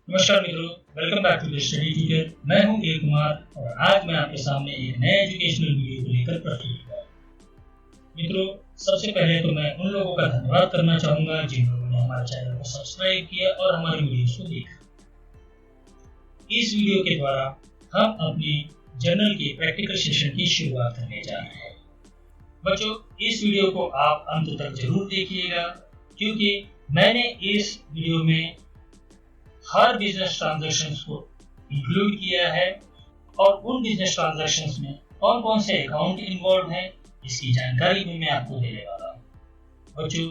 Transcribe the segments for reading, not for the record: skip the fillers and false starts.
नमस्कार मित्रों, welcome back to the study tutor. मैं हूं ए कुमार और आज मैं आपके सामने एक नए एजुकेशनल वीडियो को लेकर प्रस्तुत हुआ। मित्रों, सबसे पहले तो मैं उन लोगों का धन्यवाद करना चाहूंगा जिन लोगों ने हमारे चैनल को सब्सक्राइब किया और हमारी वीडियोस को देखा। इस वीडियो के द्वारा हम अपने जर्नल के प्रैक्टिकल सेशन की शुरुआत करने जा रहे हैं। बच्चों, इस वीडियो को आप अंत तक जरूर देखिएगा क्योंकि मैंने इस वीडियो में हर बिजनेस ट्रांजैक्शंस को इंक्लूड किया है और उन बिजनेस ट्रांजैक्शंस में कौन कौन से अकाउंट इन्वॉल्व हैं इसकी जानकारी भी मैं आपको देने वाला हूँ। बच्चों,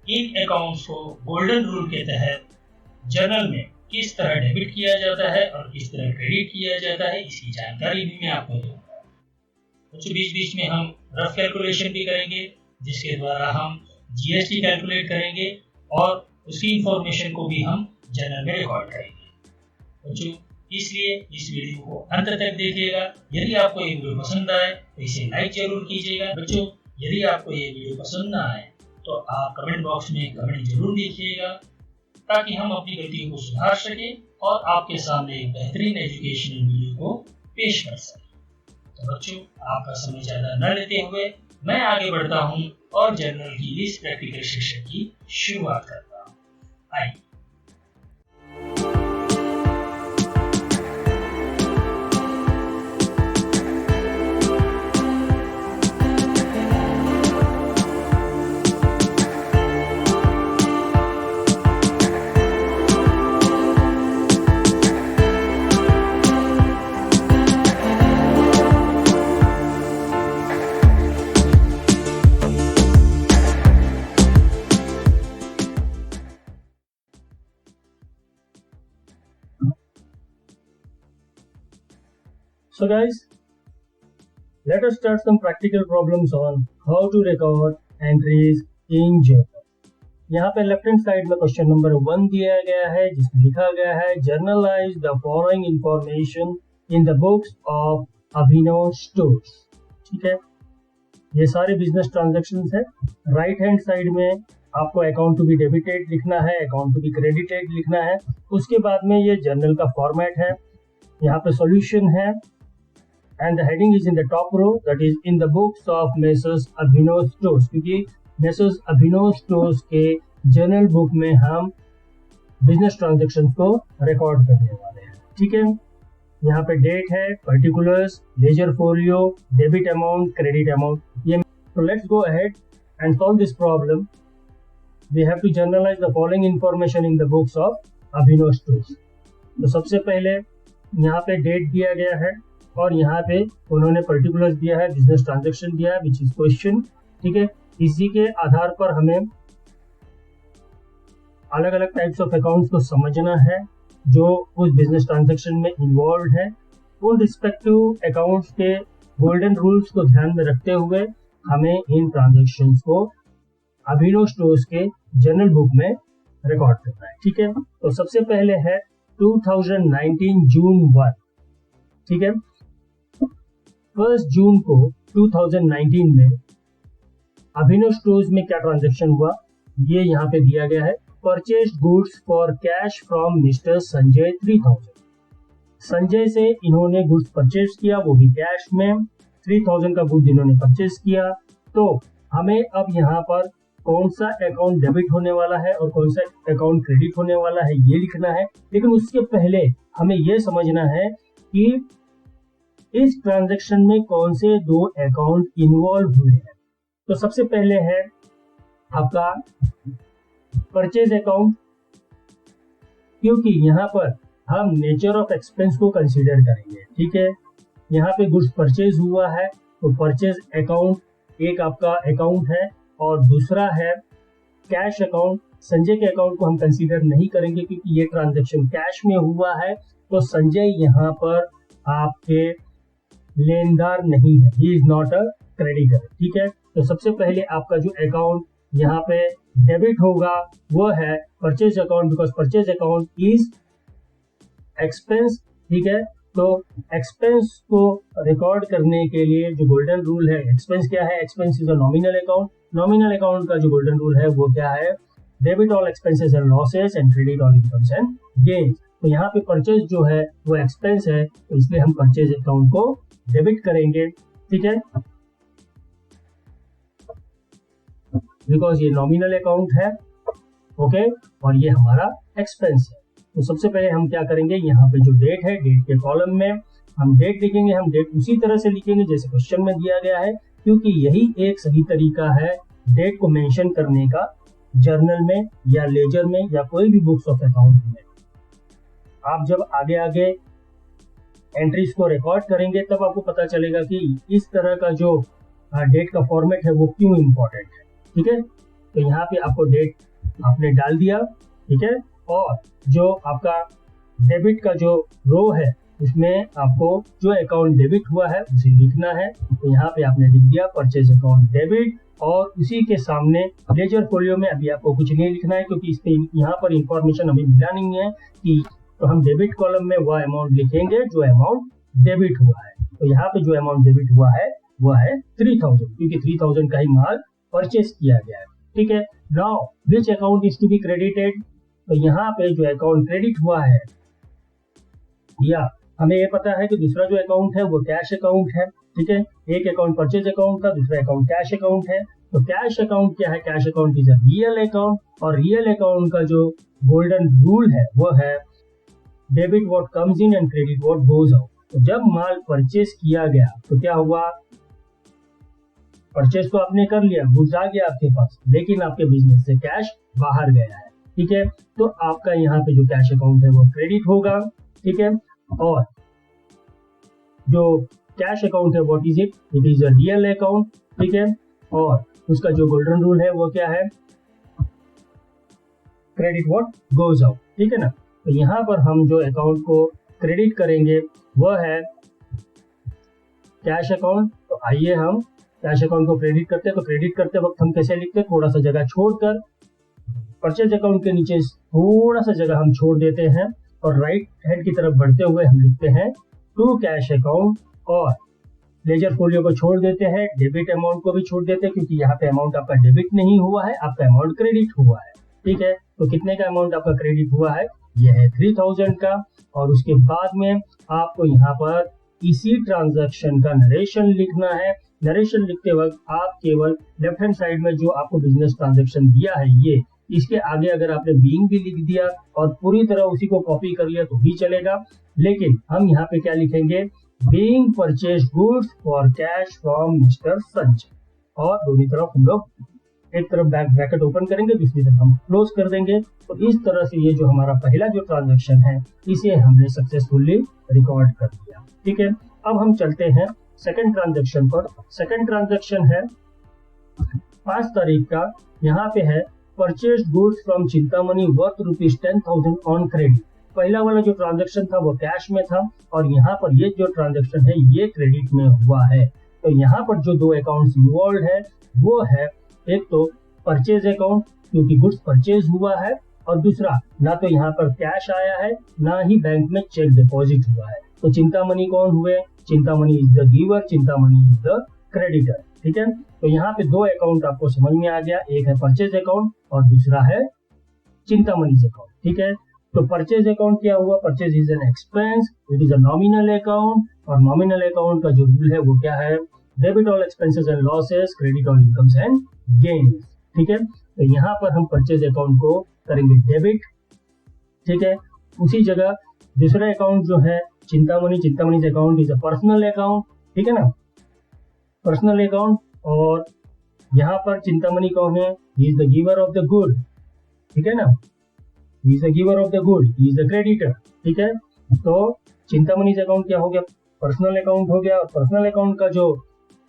इन अकाउंट्स को गोल्डन रूल के तहत जर्नल में किस तरह डेबिट किया जाता है और किस तरह क्रेडिट किया जाता है इसकी जानकारी भी मैं आपको दूंगा। बच्चों, बीच बीच में हम रफ कैलकुलेशन भी करेंगे जिसके द्वारा हम जीएसटी कैलकुलेट करेंगे और उसकी इंफॉर्मेशन को भी हम जर्नल में रिकॉर्ड करेंगे। बच्चों, इसलिए इस वीडियो को अंत तक देखिएगा। यदि आपको ये वीडियो पसंद आए तो इसे लाइक जरूर कीजिएगा। बच्चों, यदि आपको ये वीडियो पसंद ना आए तो आप कमेंट बॉक्स में कमेंट जरूर लिखिएगा ताकि हम अपनी गलतियों को सुधार सके और आपके सामने एक बेहतरीन एजुकेशनल वीडियो को पेश कर सके। तो बच्चों, आपका समय ज्यादा न लेते हुए मैं आगे बढ़ता हूँ और जर्नल की इस प्रैक्टिकल सेशन की शुरुआत करता हूँ। आइए। So guys, let us start some practical problems on how to record entries in journal. यहाँ पे लेफ्ट हैंड साइड में क्वेश्चन नंबर 1 दिया गया है जिसमें लिखा गया है generalized the following information in the books of Abhinav stores. ठीक है, ये सारे बिजनेस ट्रांजेक्शन्स है। राइट हैंड साइड में आपको अकाउंट टू बी डेबिटेड लिखना है, अकाउंट टू बी क्रेडिटेड लिखना है। उसके बाद में ये जर्नल का फॉर्मेट है, यहाँ पे सॉल्यूशन है and the heading is in the top row, that is in the books of Messrs Abhinav Stores, क्योंकि Messrs Abhinav Stores के जर्नल बुक में हम बिजनेस ट्रांजेक्शन को रिकॉर्ड करने वाले हैं। ठीक है, यहाँ पे डेट है, particulars, ledger folio, debit amount, credit amount. ये तो let's go ahead and solve this problem. We have to journalize the following information in the books of Abhinav stores. तो सबसे पहले यहाँ पे डेट दिया गया है और यहाँ पे उन्होंने पर्टिकुलर्स दिया है, बिजनेस ट्रांजैक्शन दिया है विच इज क्वेश्चन। ठीक है, इसी के आधार पर हमें अलग अलग टाइप्स ऑफ अकाउंट्स को समझना है जो उस बिजनेस ट्रांजैक्शन में इन्वॉल्व है। उन रिस्पेक्टिव अकाउंट्स के गोल्डन रूल्स को ध्यान में रखते हुए हमें इन ट्रांजैक्शंस को अभिनव स्टोर्स के जर्नल बुक में रिकॉर्ड करना है। ठीक है, तो सबसे पहले है 2019 जून 1। ठीक है, 1 जून को 2019 में अभिनव स्टोर्स में क्या ट्रांजैक्शन हुआ ये यहाँ पे दिया गया है। Purchase goods for cash from mister Sanjay 3000। Sanjay से इन्होंने गुड्स परचेज किया, वो भी कैश में। 3000 का गुड्स इन्होंने परचेज किया। तो हमें अब यहाँ पर कौन सा अकाउंट डेबिट होने वाला है और कौन सा अकाउंट क्रेडिट होने वाला है ये लिखना है। लेकिन उसके पहले हमें ये समझना है कि इस ट्रांजैक्शन में कौन से दो अकाउंट इन्वॉल्व हुए हैं। तो सबसे पहले है आपका परचेज अकाउंट, क्योंकि यहाँ पर हम नेचर ऑफ एक्सपेंस को कंसीडर करेंगे। ठीक है, यहाँ पे गुड्स परचेज हुआ है तो परचेज अकाउंट एक आपका अकाउंट है और दूसरा है कैश अकाउंट। संजय के अकाउंट को हम कंसीडर नहीं करेंगे क्योंकि ये ट्रांजैक्शन कैश में हुआ है, तो संजय यहाँ पर आपके लेनदार नहीं है, he is not a creditor. ठीक है, तो सबसे पहले आपका जो अकाउंट यहाँ पे डेबिट होगा वो है purchase account, because purchase account is expense. ठीक है, तो एक्सपेंस को रिकॉर्ड करने के लिए जो गोल्डन रूल है, एक्सपेंस क्या है, expense is a nominal account. Nominal account का जो गोल्डन रूल है वो क्या है, debit all expenses and losses and credit all incomes and gains. तो यहाँ पे परचेज जो है वो एक्सपेंस है, तो इसलिए हम परचेज अकाउंट को डेबिट करेंगे, ठीक है, बिकॉज ये नॉमिनल अकाउंट है, ओके, और ये हमारा एक्सपेंस है। तो सबसे पहले हम क्या करेंगे, यहाँ पे जो डेट है, डेट के कॉलम में हम डेट लिखेंगे। हम डेट उसी तरह से लिखेंगे जैसे क्वेश्चन में दिया गया है, क्योंकि यही एक सही तरीका है डेट को मेंशन करने का जर्नल में या लेजर में या कोई भी बुक्स ऑफ अकाउंट में। आप जब आगे आगे एंट्रीज को रिकॉर्ड करेंगे तब आपको पता चलेगा कि इस तरह का जो डेट का फॉर्मेट है वो क्यों इम्पोर्टेंट है, ठीक है। तो यहाँ पे आपको डेट आपने डाल दिया, ठीक है, और जो आपका डेबिट का जो रो है उसमें आपको जो अकाउंट डेबिट हुआ है उसे लिखना है। तो यहाँ पे आपने लिख दिया परचेज अकाउंट डेबिट, और उसी के सामने लेजर फोलियो में अभी आपको कुछ नहीं लिखना है, क्योंकि इस पे यहाँ पर इंफॉर्मेशन हमें मिला नहीं है कि, तो हम डेबिट कॉलम में वह अमाउंट लिखेंगे जो अमाउंट डेबिट हुआ है। तो यहाँ पे जो अमाउंट डेबिट हुआ है वह है 3000, क्योंकि 3000 का ही माल परचेस किया गया है, ठीक है। Now which account is to be credited, तो यहाँ पे जो अकाउंट क्रेडिट हुआ है, या हमें ये पता है कि दूसरा जो अकाउंट है वो कैश अकाउंट है, ठीक है। एक अकाउंट परचेज अकाउंट था, दूसरा अकाउंट कैश अकाउंट है। तो कैश अकाउंट क्या है, cash account is a real account, और रियल अकाउंट का जो गोल्डन रूल है वो है debit what comes in and credit what goes out. तो जब माल परचेज किया गया तो क्या हुआ, परचेज तो आपने कर लिया, गुड्स आ गया आपके पास, लेकिन आपके बिजनेस से कैश बाहर गया है, ठीक है। तो आपका यहाँ पे जो कैश अकाउंट है वो क्रेडिट होगा, ठीक है। और जो कैश अकाउंट है what is it, it is a real account, ठीक है। और उसका जो गोल्डन रूल है वो क्या है, क्रेडिट व्हाट गोज आउट, ठीक है ना। तो यहाँ पर हम जो अकाउंट को क्रेडिट करेंगे वह है कैश अकाउंट। तो आइए हम कैश अकाउंट को क्रेडिट करते हैं। तो क्रेडिट करते वक्त हम कैसे लिखते हैं, थोड़ा सा जगह छोड़कर, परचेज अकाउंट के नीचे थोड़ा सा जगह हम छोड़ देते हैं और राइट हैंड की तरफ बढ़ते हुए हम लिखते हैं टू कैश अकाउंट, और लेजर फोलियो को छोड़ देते हैं, डेबिट अमाउंट को भी छोड़ देते हैं, क्योंकि यहाँ पे अमाउंट आपका डेबिट नहीं हुआ है, आपका अमाउंट क्रेडिट हुआ है, ठीक है। तो कितने का अमाउंट आपका क्रेडिट हुआ है, यह है 3000 का। और उसके बाद में आपको यहाँ पर इसी ट्रांजैक्शन का नरेशन लिखना है। नरेशन लिखते वक्त आप केवल लेफ्ट हैंड साइड में जो आपको बिजनेस ट्रांजैक्शन दिया है ये, इसके आगे अगर आपने बीइंग भी लिख दिया और पूरी तरह उसी को कॉपी कर लिया तो भी चलेगा, लेकिन हम यहाँ पे क्या लिखेंगे, being purchase goods for cash from mister Sanjay, और दोनों तरफ हम लोग एक तरफ बैक ब्रैकेट ओपन करेंगे, दूसरी तरफ हम क्लोज कर देंगे। तो इस तरह से ये जो हमारा पहला जो ट्रांजैक्शन है इसे हमने सक्सेसफुली रिकॉर्ड कर दिया, ठीक है। अब हम चलते हैं सेकंड ट्रांजैक्शन पर। सेकंड ट्रांजैक्शन है 5 तारीख का, यहाँ पे है purchase goods from Chintamani worth ₹10,000 on credit. पहला वाला जो ट्रांजैक्शन था वो कैश में था, और यहाँ पर ये जो ट्रांजैक्शन है ये क्रेडिट में हुआ है। तो यहाँ पर जो दो अकाउंट्स इन्वॉल्व है वो है, एक तो परचेज अकाउंट क्योंकि गुड्स परचेज हुआ है, और दूसरा ना तो यहाँ पर कैश आया है ना ही बैंक में चेक डिपॉजिट हुआ है। तो चिंतामणि कौन हुए, Chintamani is the giver, Chintamani is the creditor, ठीक है। तो यहाँ पे दो अकाउंट आपको समझ में आ गया, एक है परचेज अकाउंट और दूसरा है चिंतामणि अकाउंट, ठीक है। तो परचेज अकाउंट क्या हुआ, purchase is an expense, it is a nominal account, और नॉमिनल अकाउंट का जो रूल है वो क्या है, debit all expenses and losses, credit all incomes and gains, ठीक है। तो यहाँ पर हम परचेज अकाउंट को करेंगे डेबिट, ठीक है। उसी जगह दूसरा अकाउंट जो है Chintamani account is a personal account, ठीक है ना, पर्सनल अकाउंट। और यहाँ पर चिंतामणि कौन है, he is the giver of the good, ठीक है ना, he is the giver of the good, he is the creditor, ठीक है। तो चिंतामणि अकाउंट क्या हो गया, पर्सनल अकाउंट हो गया। और पर्सनल अकाउंट का जो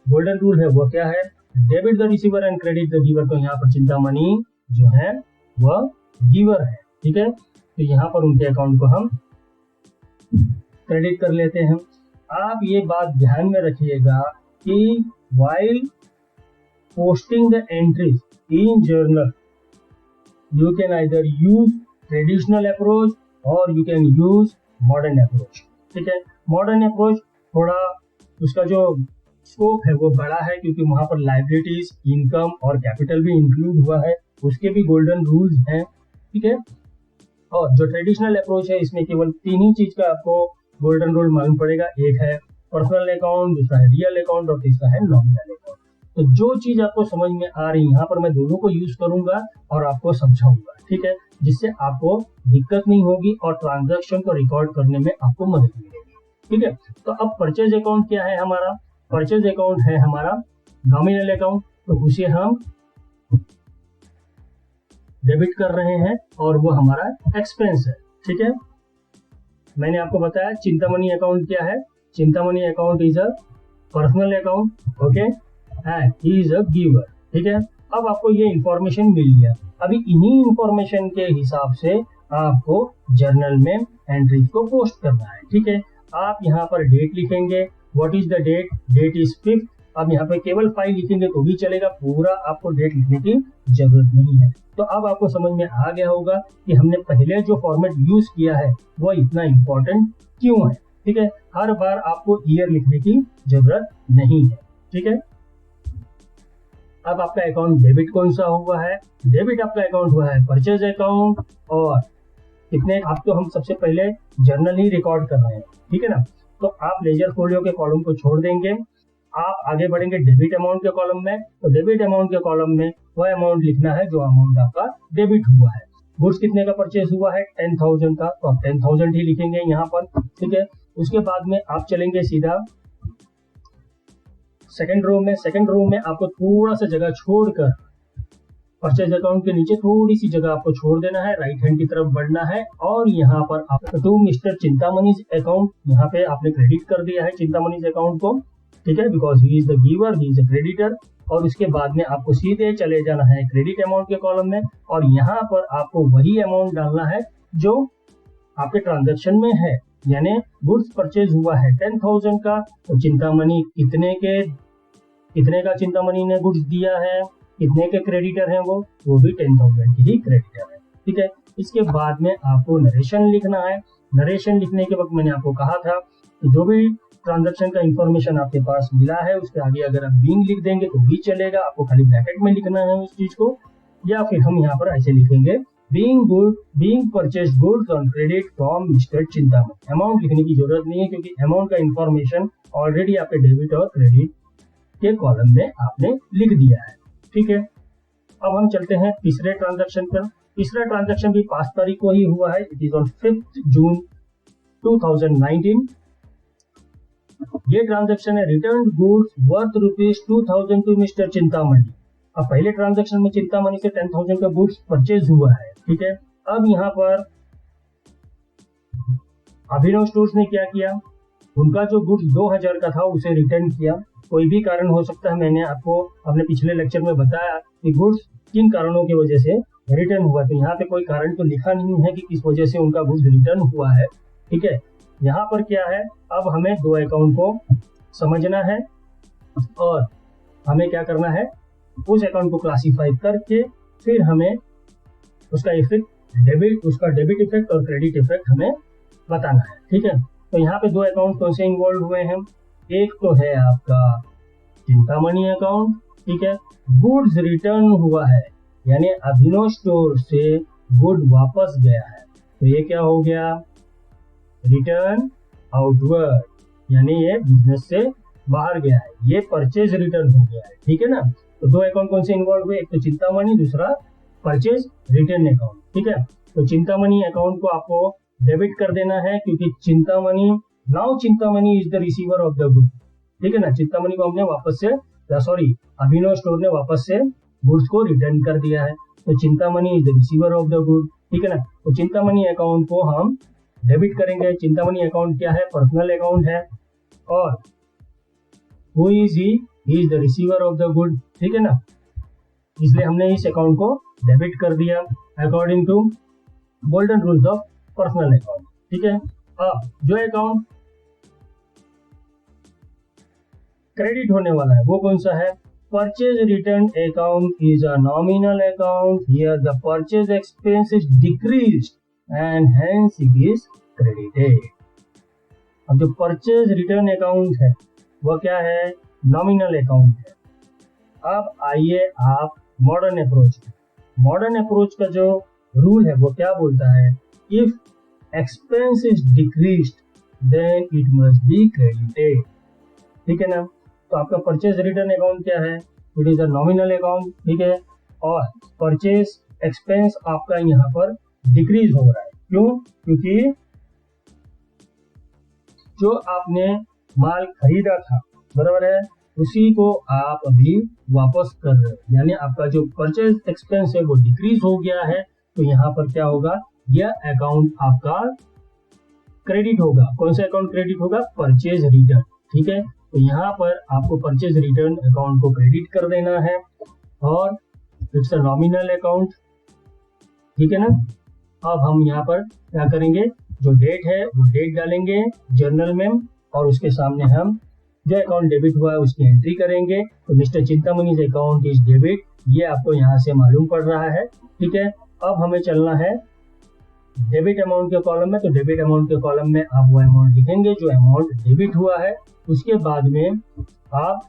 गोल्डन रूल है वो क्या है, debit the receiver and credit the giver. तो यहाँ पर चिंतामणि जो है वह गिवर है, ठीक है। तो यहाँ पर उनके अकाउंट को हम क्रेडिट कर लेते हैं। आप ये बात ध्यान में रखिएगा कि while posting the entries in journal you can either use traditional approach or you can use modern approach, ठीक है। मॉडर्न अप्रोच थोड़ा उसका जो स्कोप है वो बड़ा है, क्योंकि वहां पर लाइबिलिटीज, इनकम और कैपिटल भी इंक्लूड हुआ है, उसके भी गोल्डन रूल्स हैं, ठीक है। और जो ट्रेडिशनल अप्रोच है इसमें केवल तीन ही चीज का आपको गोल्डन रूल मालूम पड़ेगा। एक है पर्सनल अकाउंट, दूसरा है रियल अकाउंट और तीसरा है नॉमिनल अकाउंट। तो जो चीज आपको समझ में आ रही है यहाँ पर मैं दोनों को यूज करूंगा और आपको समझाऊंगा, ठीक है, जिससे आपको दिक्कत नहीं होगी और ट्रांजैक्शन को रिकॉर्ड करने में आपको मदद मिलेगी, ठीक है। तो अब परचेज अकाउंट क्या है हमारा? परचेज अकाउंट है हमारा नॉमिनल अकाउंट, तो उसे हम डेबिट कर रहे हैं और वो हमारा एक्सपेंस है, ठीक है। मैंने आपको बताया चिंतामणि अकाउंट क्या है। Chintamani account is a personal account, okay, and he is a giver, ठीक है। अब आपको ये इंफॉर्मेशन मिल गया। अभी इन्हीं इंफॉर्मेशन के हिसाब से आपको जर्नल में एंट्रीज को पोस्ट करना है, ठीक है। आप यहाँ पर डेट लिखेंगे, what is the date? Date is 5th। अब यहाँ पे केवल 5 लिखेंगे तो भी चलेगा, पूरा आपको डेट लिखने की जरूरत नहीं है। तो अब आपको समझ में आ गया होगा कि हमने पहले जो फॉर्मेट यूज किया है वो इतना इम्पोर्टेंट क्यों है, ठीक है। हर बार आपको ईयर लिखने की जरूरत नहीं है, ठीक है। अब आपका अकाउंट डेबिट कौन सा हुआ है? डेबिट आपका अकाउंट हुआ है परचेज अकाउंट। और कितने आपको हम सबसे पहले जर्नल ही रिकॉर्ड कर रहे हैं, ठीक है ना। तो आप लेजर फोलियो के कॉलम को छोड़ देंगे, आप आगे बढ़ेंगे डेबिट अमाउंट के कॉलम में। तो डेबिट अमाउंट के कॉलम में वह अमाउंट लिखना है जो अमाउंट आपका डेबिट हुआ है। गुड्स कितने का परचेज हुआ है? 10,000 का, तो आप 10,000 ही लिखेंगे यहाँ पर, ठीक है। उसके बाद में आप चलेंगे सीधा सेकंड रो में। सेकंड रो में आपको थोड़ा सा जगह छोड़कर परचेज अकाउंट के नीचे थोड़ी सी जगह आपको छोड़ देना है, राइट हैंड की तरफ बढ़ना है और यहाँ पर आपको टू मिस्टर चिंतामणिज अकाउंट, यहाँ पे आपने क्रेडिट कर दिया है चिंतामणिज अकाउंट को, ठीक है, because he is the giver, he is the creditor. और उसके बाद में आपको सीधे चले जाना है क्रेडिट अमाउंट के कॉलम में और यहाँ पर आपको वही अमाउंट डालना है जो आपके ट्रांजैक्शन में है। यानी गुड्स परचेज हुआ है 10,000 का, तो चिंतामणि कितने का चिंतामणि ने गुड्स दिया है, कितने के क्रेडिटर हैं वो भी 10,000 के ही क्रेडिटर है, ठीक है। इसके बाद में आपको नरेशन लिखना है। नरेशन लिखने के वक्त मैंने आपको कहा था कि जो भी ट्रांजैक्शन का इंफॉर्मेशन आपके पास मिला है उसके आगे अगर आप बीइंग लिख देंगे तो भी चलेगा, आपको खाली ब्रैकेट में लिखना है उस चीज को। या फिर हम यहाँ पर ऐसे लिखेंगे being purchase goods on credit from mister Chintamani. Amount लिखने की जरूरत नहीं है क्योंकि अमाउंट का इंफॉर्मेशन ऑलरेडी आपके डेबिट और क्रेडिट के कॉलम में आपने लिख दिया है, ठीक है। अब हम चलते हैं तीसरे ट्रांजैक्शन पर। तीसरा ट्रांजैक्शन भी 5 तारीख को ही हुआ है। It is on 5th June 2019। ये ट्रांजैक्शन है return goods worth ₹2,000 to mister Chintamani. अब पहले ट्रांजैक्शन में चिंतामणि से 10,000 का गुड्स परचेज हुआ है, ठीक है। अब यहाँ पर अभिनव स्टोर्स ने क्या किया, उनका जो गुड्स 2,000 का था उसे रिटर्न किया। कोई भी कारण हो सकता है, मैंने आपको अपने पिछले लेक्चर में बताया कि गुड्स किन कारणों की वजह से रिटर्न हुआ। तो यहाँ पे कोई कारण तो लिखा नहीं है कि किस वजह से उनका गुड्स रिटर्न हुआ है, ठीक है। यहाँ पर क्या है, अब हमें 2 अकाउंट को समझना है और हमें क्या करना है, उस अकाउंट को क्लासिफाई करके फिर हमें उसका डेबिट इफेक्ट और क्रेडिट इफेक्ट हमें बताना है, ठीक है। तो यहाँ पे 2 अकाउंट कौन से इन्वॉल्व हुए हैं? एक तो है आपका चिंतामणि अकाउंट, ठीक है। गुड्स रिटर्न हुआ है यानी अभिनव स्टोर से गुड वापस गया है, तो ये क्या हो गया, रिटर्न आउटवर्ड, यानी ये बिजनेस से बाहर गया है, ये परचेज रिटर्न हो गया है, ठीक है ना। तो 2 अकाउंट कौन से इन्वॉल्व हुए, एक तो चिंतामणि, दूसरा परचेज रिटर्न अकाउंट, ठीक है। तो चिंतामणि अकाउंट को आपको डेबिट कर देना है क्योंकि Chintamani is the receiver of the good, ठीक है ना। चिंतामणि को हमने वापस से अभिनव स्टोर ने वापस से गुड्स को रिटर्न कर दिया है, तो Chintamani is the receiver of the good, ठीक है ना। तो चिंतामणि अकाउंट को हम डेबिट करेंगे। चिंतामणि अकाउंट क्या है, पर्सनल अकाउंट है और who is he is the receiver of the good, ठीक है ना। इसलिए हमने इस अकाउंट को डेबिट कर दिया according to golden rules of personal account, ठीक है। अब जो अकाउंट क्रेडिट होने वाला है वो कौन सा है, purchase return account is a nominal account, here the purchase expense is decreased and hence it is credited. अब जो परचेज रिटर्न अकाउंट है वो क्या है, नॉमिनल अकाउंट है। अब आइए आप मॉडर्न अप्रोच का जो रूल है वो क्या बोलता है if expense is decreased then it must be credited. ठीक है ना। तो आपका परचेज रिटर्न अकाउंट क्या है, it is a nominal account. ठीक है, और परचेज एक्सपेंस आपका यहाँ पर डिक्रीज हो रहा है। क्यों? क्योंकि जो आपने माल खरीदा था, बराबर है, उसी को आप अभी वापस कर रहे हो, यानी आपका जो परचेज एक्सपेंस है वो डिक्रीज हो गया है। तो यहाँ पर क्या होगा, यह अकाउंट आपका क्रेडिट होगा। कौन सा अकाउंट क्रेडिट होगा? Purchase return. ठीक है, तो यहाँ पर आपको परचेज रिटर्न अकाउंट को क्रेडिट कर देना है और इट्स अ नॉमिनल अकाउंट। ठीक है ना। अब हम यहाँ पर क्या करेंगे, जो डेट है वो डेट डालेंगे जर्नल में और उसके सामने हम जो अकाउंट डेबिट हुआ है उसकी एंट्री करेंगे। तो मिस्टर चिंतामणि's अकाउंट इज डेबिट, ये आपको यहाँ से मालूम पड़ रहा है। ठीक है, अब हमें चलना है डेबिट अमाउंट के कॉलम में। तो डेबिट अमाउंट के कॉलम में आप वो अमाउंट लिखेंगे जो अमाउंट डेबिट हुआ है। उसके बाद में आप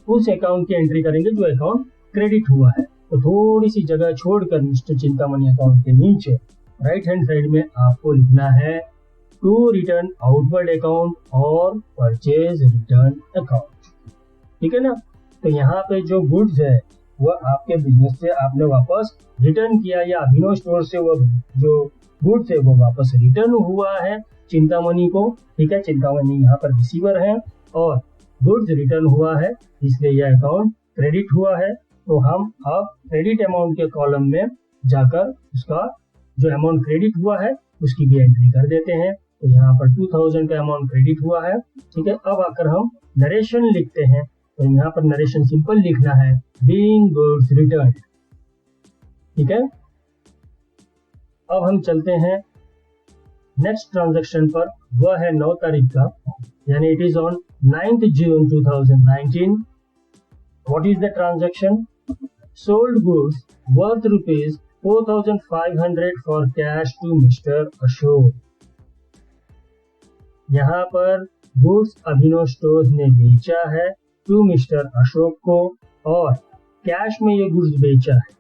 उस अकाउंट की एंट्री करेंगे जो अकाउंट क्रेडिट हुआ है। तो थोड़ी सी जगह छोड़कर मिस्टर चिंतामणि अकाउंट के नीचे राइट हैंड साइड में आपको लिखना है टू रिटर्न आउटवर्ड अकाउंट और परचेज रिटर्न अकाउंट। ठीक है ना। तो यहाँ पे जो गुड्स है वह आपके बिजनेस से आपने वापस रिटर्न किया या अभिनव स्टोर से वो जो गुड्स है वो वापस रिटर्न हुआ है चिंतामणि को। ठीक है, चिंतामणि यहाँ पर रिसीवर है और गुड्स रिटर्न हुआ है, इसलिए यह अकाउंट क्रेडिट हुआ है। तो हम अब क्रेडिट अमाउंट के कॉलम में जाकर उसका जो अमाउंट क्रेडिट हुआ है उसकी भी एंट्री कर देते हैं। तो यहाँ पर 2000 का अमाउंट क्रेडिट हुआ है। ठीक है, अब आकर हम नरेशन लिखते हैं। तो यहाँ पर नरेशन सिंपल लिखना है, बीइंग गुड्स रिटर्न। ठीक है, अब हम चलते हैं नेक्स्ट ट्रांजैक्शन पर, वह है 9 तारीख का, यानी it is on 9th June 2019। What is the transaction? Sold goods worth rupees 4500 for cash to mister Ashok. यहाँ पर गुड्स अभिनव स्टोर्स ने बेचा है टू मिस्टर अशोक को और कैश में ये गुड्स बेचा है।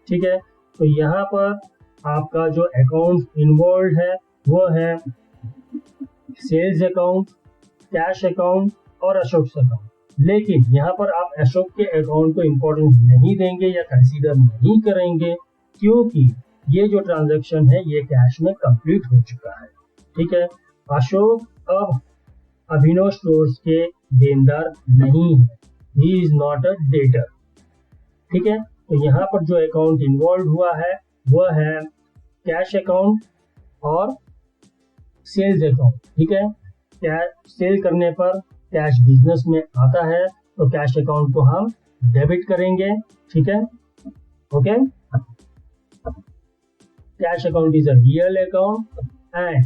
ठीक है, तो यहाँ पर आपका जो अकाउंट इन्वॉल्व है वो है सेल्स अकाउंट, कैश अकाउंट और अशोक अकाउंट। लेकिन यहाँ पर आप अशोक के अकाउंट को इम्पोर्टेंस नहीं देंगे या कंसीडर नहीं करेंगे, क्योंकि ये जो ट्रांजैक्शन है ये कैश में कंप्लीट हो चुका है। ठीक है, अशोक अब अभिनव स्टोर्स के देनदार नहीं है, he is not a debtor. ठीक है, तो यहाँ पर जो अकाउंट इन्वॉल्व हुआ है वह है कैश अकाउंट और सेल्स अकाउंट। ठीक है, सेल करने पर कैश बिजनेस में आता है तो कैश अकाउंट को हम डेबिट करेंगे। ठीक है, okay. Cash account is a real account and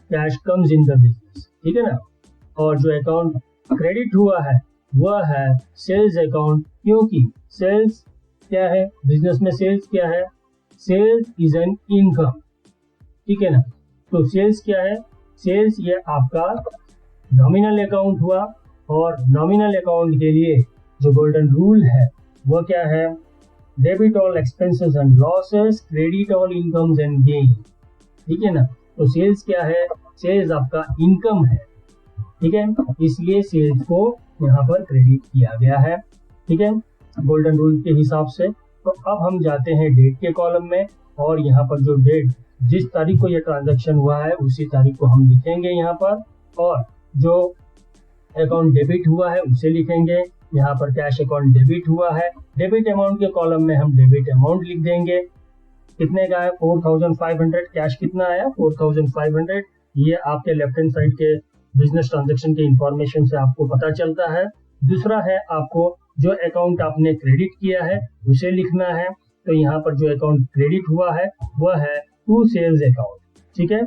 cash comes in the business. ठीक है ना। और जो अकाउंट क्रेडिट हुआ है वह है सेल्स अकाउंट, क्योंकि सेल्स क्या है बिजनेस में? सेल्स क्या है? Sales is an income. ठीक है ना। तो सेल्स क्या है? सेल्स ये आपका नॉमिनल अकाउंट हुआ और नॉमिनल अकाउंट के लिए जो गोल्डन रूल है वो क्या है? Debit all expenses and losses, credit all incomes and gain. ठीक है ना। तो सेल्स क्या है? सेल्स आपका इनकम है। ठीक है, इसलिए सेल्स को यहाँ पर क्रेडिट किया गया है। ठीक है, गोल्डन रूल के हिसाब से। तो अब हम जाते हैं डेट के कॉलम में और यहाँ पर जो डेट जिस तारीख को यह ट्रांजैक्शन हुआ है उसी तारीख को हम लिखेंगे यहाँ पर, और जो अकाउंट डेबिट हुआ है उसे लिखेंगे। यहाँ पर कैश अकाउंट डेबिट हुआ है, डेबिट अमाउंट के कॉलम में हम डेबिट अमाउंट लिख देंगे। कितने का है? 4500। कैश कितना आया? 4500। ये आपके लेफ्ट हैंड साइड के बिजनेस ट्रांजैक्शन के इंफॉर्मेशन से आपको पता चलता है। दूसरा है आपको जो अकाउंट आपने क्रेडिट किया है उसे लिखना है। तो यहाँ पर जो अकाउंट क्रेडिट हुआ है वह है टू सेल्स अकाउंट। ठीक है,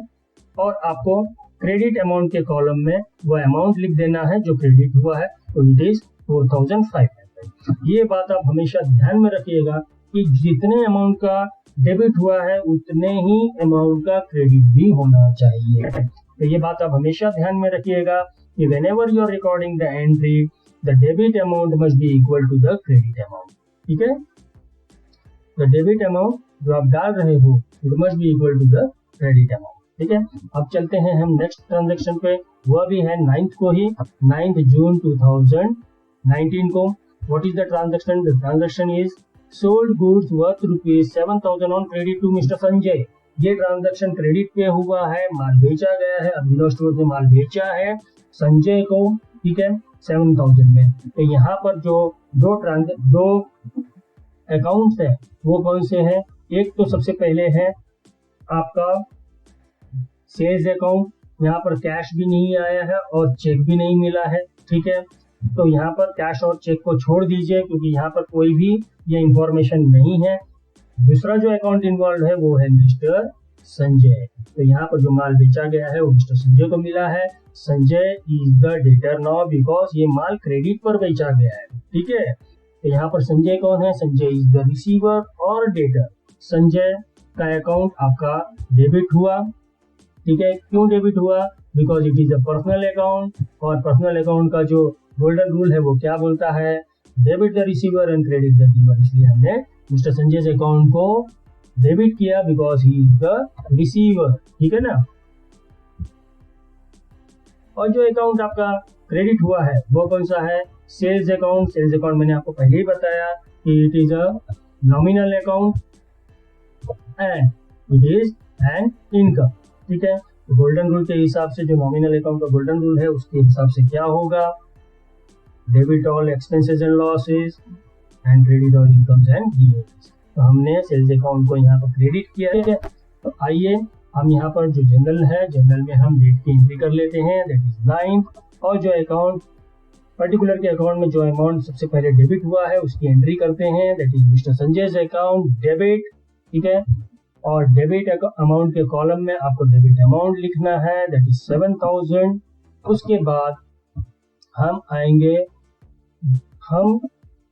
और आपको क्रेडिट अमाउंट के कॉलम में वह अमाउंट लिख देना है जो क्रेडिट हुआ है, तो इट इज 4500। ये बात आप हमेशा ध्यान में रखिएगा कि जितने अमाउंट का डेबिट हुआ है उतने ही अमाउंट का क्रेडिट भी होना चाहिए। तो ये बात आप हमेशा ध्यान में रखिएगा कि whenever you are recording the entry, the debit amount must be equal to the credit amount। ठीक है, the debit amount जो आप डाल रहे हो it must be equal to the credit amount. ठीक है, अब चलते हैं हम नेक्स्ट ट्रांजेक्शन पे, वह भी है 9th को ही, 9 जून 2019 को। What is the transaction? The transaction is sold goods worth ₹7,000 on credit to mister Sanjay. ये ट्रांजेक्शन क्रेडिट पे हुआ है, माल बेचा गया है, अभिनव स्टोर से माल बेचा है संजय को, ठीक है, 7,000 में। तो यहाँ पर जो दो अकाउंट्स है वो कौन से हैं? एक तो सबसे पहले है आपका सेल्स अकाउंट, यहाँ पर कैश भी नहीं आया है और चेक भी नहीं मिला है। ठीक है, तो यहाँ पर कैश और चेक को छोड़ दीजिए क्योंकि यहाँ पर कोई भी ये इंफॉर्मेशन नहीं है। दूसरा जो अकाउंट इन्वॉल्व है वो है मिस्टर संजय। तो यहाँ पर जो माल बेचा गया है वो मिस्टर संजय को मिला है। Sanjay is the debtor now because ये माल क्रेडिट पर बेचा गया है। ठीक है, तो यहाँ पर संजय कौन है? संजय इज द रिसीवर और डेटर। संजय का अकाउंट आपका डेबिट हुआ। ठीक है, क्यों डेबिट हुआ? Because it is a personal account, और पर्सनल अकाउंट का जो गोल्डन रूल है वो क्या बोलता है? Debit the receiver and credit the giver. इसलिए हमने मिस्टर संजय अकाउंट को डेबिट किया because he is the receiver. ठीक है ना। और जो अकाउंट आपका क्रेडिट हुआ है वो कौन सा है? Sales account. सेल्स अकाउंट मैंने आपको पहले ही बताया कि it is a nominal account and it is an income. ठीक है, तो गोल्डन रूल के हिसाब से जो नॉमिनल अकाउंट का गोल्डन रूल है उसके हिसाब से क्या होगा? Debit all expenses and losses and credit all incomes and gains. तो हमने सेल्स अकाउंट को यहाँ पर क्रेडिट किया है। तो आइए हम यहाँ पर जो जनरल है, जनरल में हम डेट की एंट्री कर लेते हैं, दैट इज 9। और जो अकाउंट पर्टिकुलर के अकाउंट में जो अमाउंट सबसे पहले डेबिट हुआ है उसकी एंट्री करते हैं, that is mister Sanjay account debit. ठीक है, और डेबिट अमाउंट के कॉलम में आपको डेबिट अमाउंट लिखना है, दैट इज 7,000। उसके बाद हम आएंगे, हम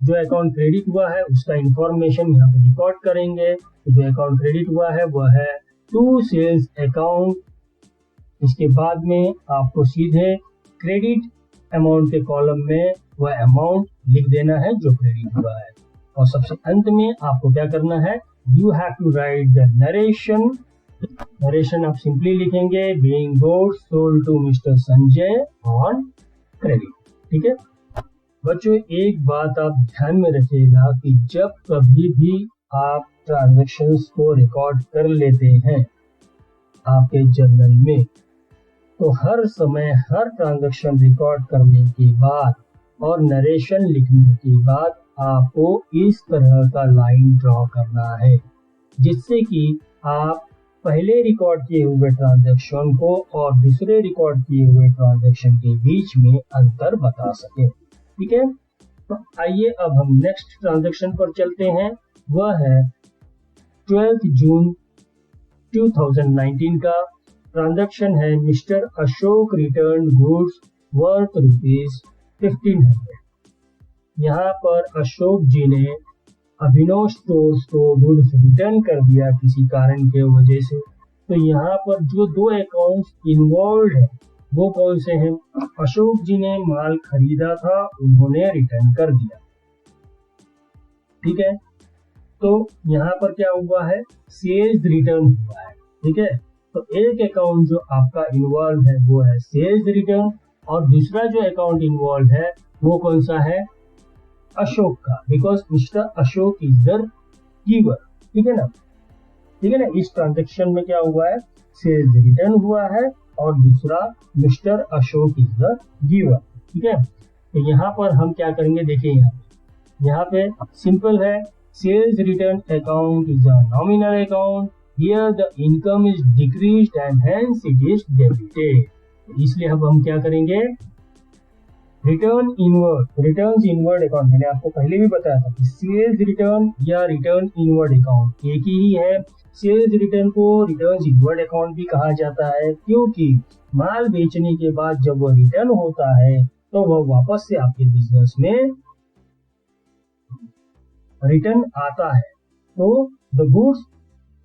जो अकाउंट क्रेडिट हुआ है उसका इंफॉर्मेशन यहाँ पे रिकॉर्ड करेंगे। तो जो अकाउंट क्रेडिट हुआ है वो है टू सेल्स अकाउंट। इसके बाद में आपको सीधे क्रेडिट अमाउंट के कॉलम में वह अमाउंट लिख देना है जो क्रेडिट हुआ है। और सबसे अंत में आपको क्या करना है? You have to write the narration. Narration आप सिंपली लिखेंगे, being goods sold to mister Sanjay on credit. ठीक है बच्चों, एक बात आप ध्यान में रखिएगा कि जब कभी भी आप ट्रांजैक्शंस को रिकॉर्ड कर लेते हैं आपके जर्नल में, तो हर समय हर ट्रांजैक्शन रिकॉर्ड करने के बाद और नरेशन लिखने के बाद आपको इस तरह का लाइन ड्रॉ करना है, जिससे कि आप पहले रिकॉर्ड किए हुए ट्रांजैक्शन को और दूसरे रिकॉर्ड किए हुए ट्रांजैक्शन के बीच में अंतर बता सके। ठीक है, तो आइए अब हम नेक्स्ट ट्रांजैक्शन पर चलते हैं। वह है 12 जून 2019 का ट्रांजैक्शन है। Mister Ashok return goods worth ₹1,500। यहाँ पर अशोक जी ने अभिनव स्टोर्स को गुड्स रिटर्न कर दिया किसी कारण के वजह से। तो यहाँ पर जो दो अकाउंट्स इन्वॉल्व है वो कौन से हैं? अशोक जी ने माल खरीदा था, उन्होंने रिटर्न कर दिया। ठीक है, तो यहाँ पर क्या हुआ है? सेल्स रिटर्न हुआ है। ठीक है, तो एक अकाउंट जो आपका इन्वॉल्व है वो है सेल्स रिटर्न, और दूसरा जो अकाउंट इन्वॉल्व है वो कौन सा है? अशोक का, because mister Ashok is the giver. ठीक है ना। ठीक है ना, इस ट्रांजेक्शन में क्या हुआ है? सेल्स रिटर्न हुआ है और दूसरा mister Ashok is the giver. ठीक है, तो यहाँ पर हम क्या करेंगे? देखिए यहाँ पे सिंपल है, sales return account is a nominal account, here the income is decreased and hence it is debited. इसलिए अब हम क्या करेंगे? रिटर्न इनवर्ड अकाउंट, मैंने आपको पहले भी बताया था कि सेल्स रिटर्न या रिटर्न इनवर्ड अकाउंट एक ही है। सेल्स रिटर्न को रिटर्न इनवर्ड अकाउंट भी कहा जाता है, क्योंकि माल बेचने के बाद जब वह रिटर्न होता है तो वह वापस से आपके बिजनेस में रिटर्न आता है, तो the goods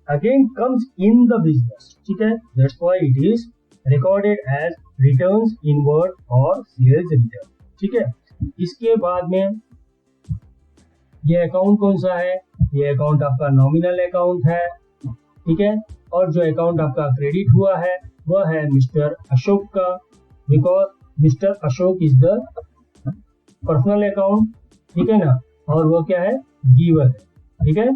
again comes in the business. ठीक है, that's why it is recorded as returns inward और सेल्स रिटर्न। ठीक है, इसके बाद में ये अकाउंट कौन सा है? ये अकाउंट आपका नॉमिनल अकाउंट है। ठीक है। और जो अकाउंट आपका क्रेडिट हुआ है वह है मिस्टर अशोक का, because mister Ashok is the personal account, ठीक है ना, और वो क्या है, गिवर है, ठीक है।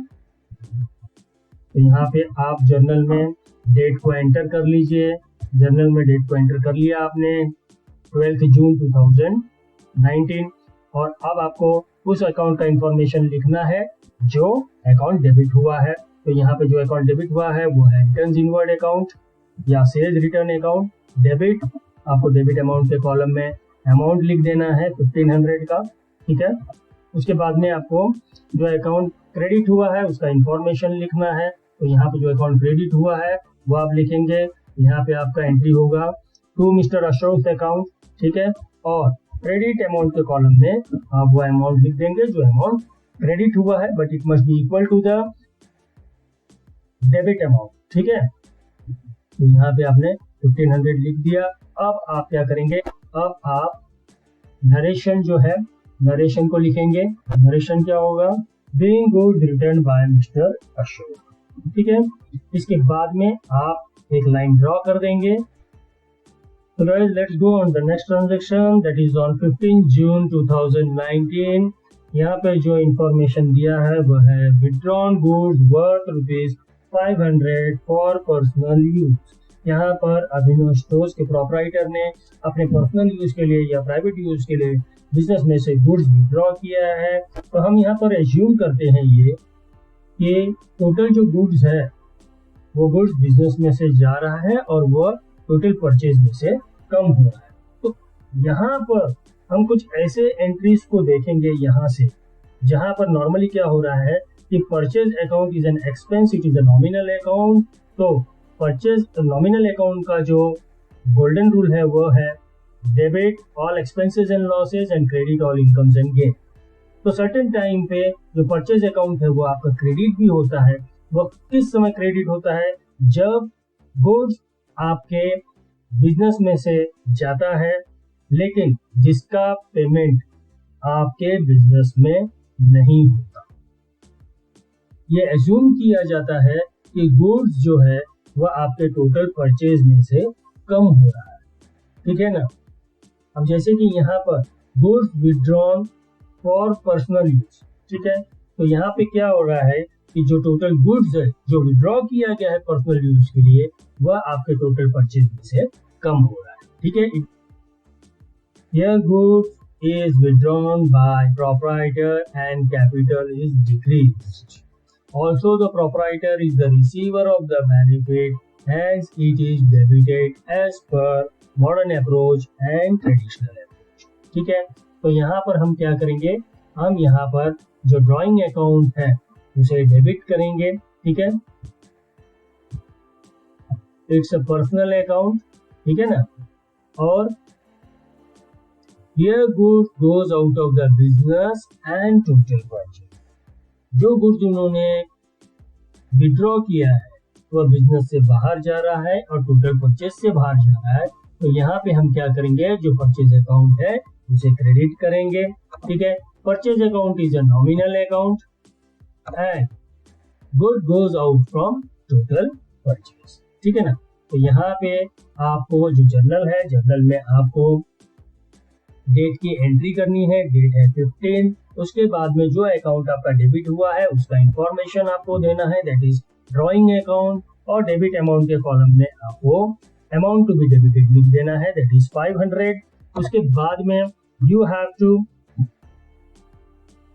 तो यहाँ पे आप जर्नल में डेट को एंटर कर लीजिए। जर्नल में डेट को एंटर कर लिया आपने 12 जून 2019, और अब आपको उस अकाउंट का इंफॉर्मेशन लिखना है जो अकाउंट डेबिट हुआ है। तो यहाँ पे जो अकाउंट डेबिट हुआ है वो है रिटर्न्स इनवर्ड अकाउंट या सेल्स रिटर्न अकाउंट डेबिट। आपको डेबिट अमाउंट के कॉलम में अमाउंट लिख देना है 1500 का, ठीक है। उसके बाद में आपको जो अकाउंट क्रेडिट हुआ है उसका इंफॉर्मेशन लिखना है। तो यहाँ पे जो अकाउंट क्रेडिट हुआ है वो आप लिखेंगे, यहाँ पे आपका एंट्री होगा टू मिस्टर अशोक अकाउंट, ठीक है। और क्रेडिट अमाउंट के कॉलम में आप वो अमाउंट लिख देंगे जो अमाउंट क्रेडिट हुआ है, but it must be equal to the debit amount, ठीक है। तो यहाँ पे आपने 1500 लिख दिया। अब आप क्या करेंगे, अब आप नरेशन जो है, नरेशन को लिखेंगे। नरेशन क्या होगा, being good return by mister Ashok, ठीक है। इसके बाद में आप एक लाइन ड्रॉ कर देंगे। So guys, let's go on the next transaction, that is on 15 June 2019। यहाँ पे जो इंफॉर्मेशन दिया है वह है withdrawn goods worth ₹500 for personal use. यहाँ पर अभिनव स्टोर्स के प्रोपराइटर ने अपने पर्सनल यूज के लिए या प्राइवेट यूज के लिए बिजनेस में से गुड्स विड्रॉ किया है। तो हम यहाँ पर एज्यूम करते हैं ये कि टोटल जो गुड्स है वो गुड्स बिजनेस में से जा रहा है और वो टोटल परचेज में से कम हो रहा है। तो यहाँ पर हम कुछ ऐसे एंट्रीज को देखेंगे यहाँ से, जहाँ पर नॉर्मली क्या हो रहा है कि purchase account is an expense, it is a nominal account. तो परचेज नॉमिनल अकाउंट का जो गोल्डन रूल है वो है debit all expenses and losses and credit all incomes and gain. तो सर्टेन टाइम पे जो परचेज अकाउंट है वो आपका क्रेडिट भी होता है। वो किस समय क्रेडिट होता है, जब गुड्स आपके बिजनेस में से जाता है लेकिन जिसका पेमेंट आपके बिजनेस में नहीं होता। ये एज्यूम किया जाता है कि गुड्स जो है वह आपके टोटल परचेज में से कम हो रहा है, ठीक है ना। अब जैसे कि यहाँ पर goods withdrawn for personal use, ठीक है। तो यहाँ पे क्या हो रहा है कि जो टोटल गुड्स है जो विड्रॉ किया गया है पर्सनल यूज के लिए वह आपके टोटल परचेज में से कम हो रहा है, ठीक है। Here goods is withdrawn by proprietor and capital is decreased. Also the proprietor is the receiver of the benefit, hence it is debited as per modern approach and traditional approach, ठीक है। तो यहाँ पर हम क्या करेंगे, हम यहाँ पर जो ड्राइंग अकाउंट है उसे डेबिट करेंगे, ठीक है। इट्स अ पर्सनल अकाउंट, ठीक है ना। और here goods goes out of the business and total purchase, जो गुड्स उन्होंने विड्रॉ किया है वह बिजनेस से बाहर जा रहा है और टोटल परचेज से बाहर जा रहा है। तो यहाँ पे हम क्या करेंगे, जो परचेज अकाउंट है उसे क्रेडिट करेंगे, ठीक है। Purchase account is a nominal account and good goes out from total purchase, ठीक है ना। तो यहाँ पे आपको जो जर्नल है, जर्नल में आपको डेट की एंट्री करनी है, डेट है 15। उसके बाद में जो अकाउंट आपका डेबिट हुआ है उसका इंफॉर्मेशन आपको देना है, दैट इज ड्रॉइंग अकाउंट। और डेबिट अमाउंट के कॉलम में आपको अमाउंट टू बी डेबिटेड लिख देना है, दैट इज 500। उसके बाद में you have to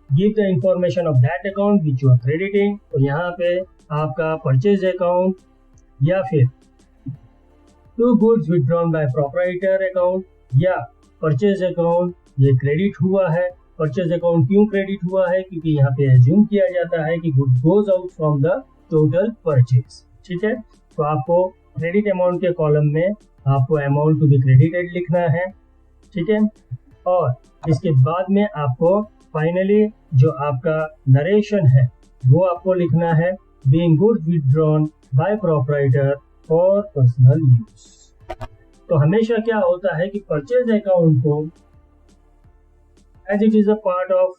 give the information of that account which you are crediting. तो यहाँ पे आपका परचेज अकाउंट या फिर to goods withdrawn by proprietor account या परचेज अकाउंट ये क्रेडिट हुआ है। परचेज अकाउंट क्यों क्रेडिट हुआ है, क्योंकि यहाँ पे एज्यूम किया जाता है कि good goes out from the total purchase, ठीक है। तो आपको क्रेडिट अमाउंट के कॉलम में आपको अमाउंट टू बी क्रेडिटेड लिखना है, ठीक है। और इसके बाद में आपको फाइनली जो आपका नरेशन है वो आपको लिखना है, being goods withdrawn by proprietor for personal use. तो हमेशा क्या होता है कि परचेज अकाउंट को as it is a part of,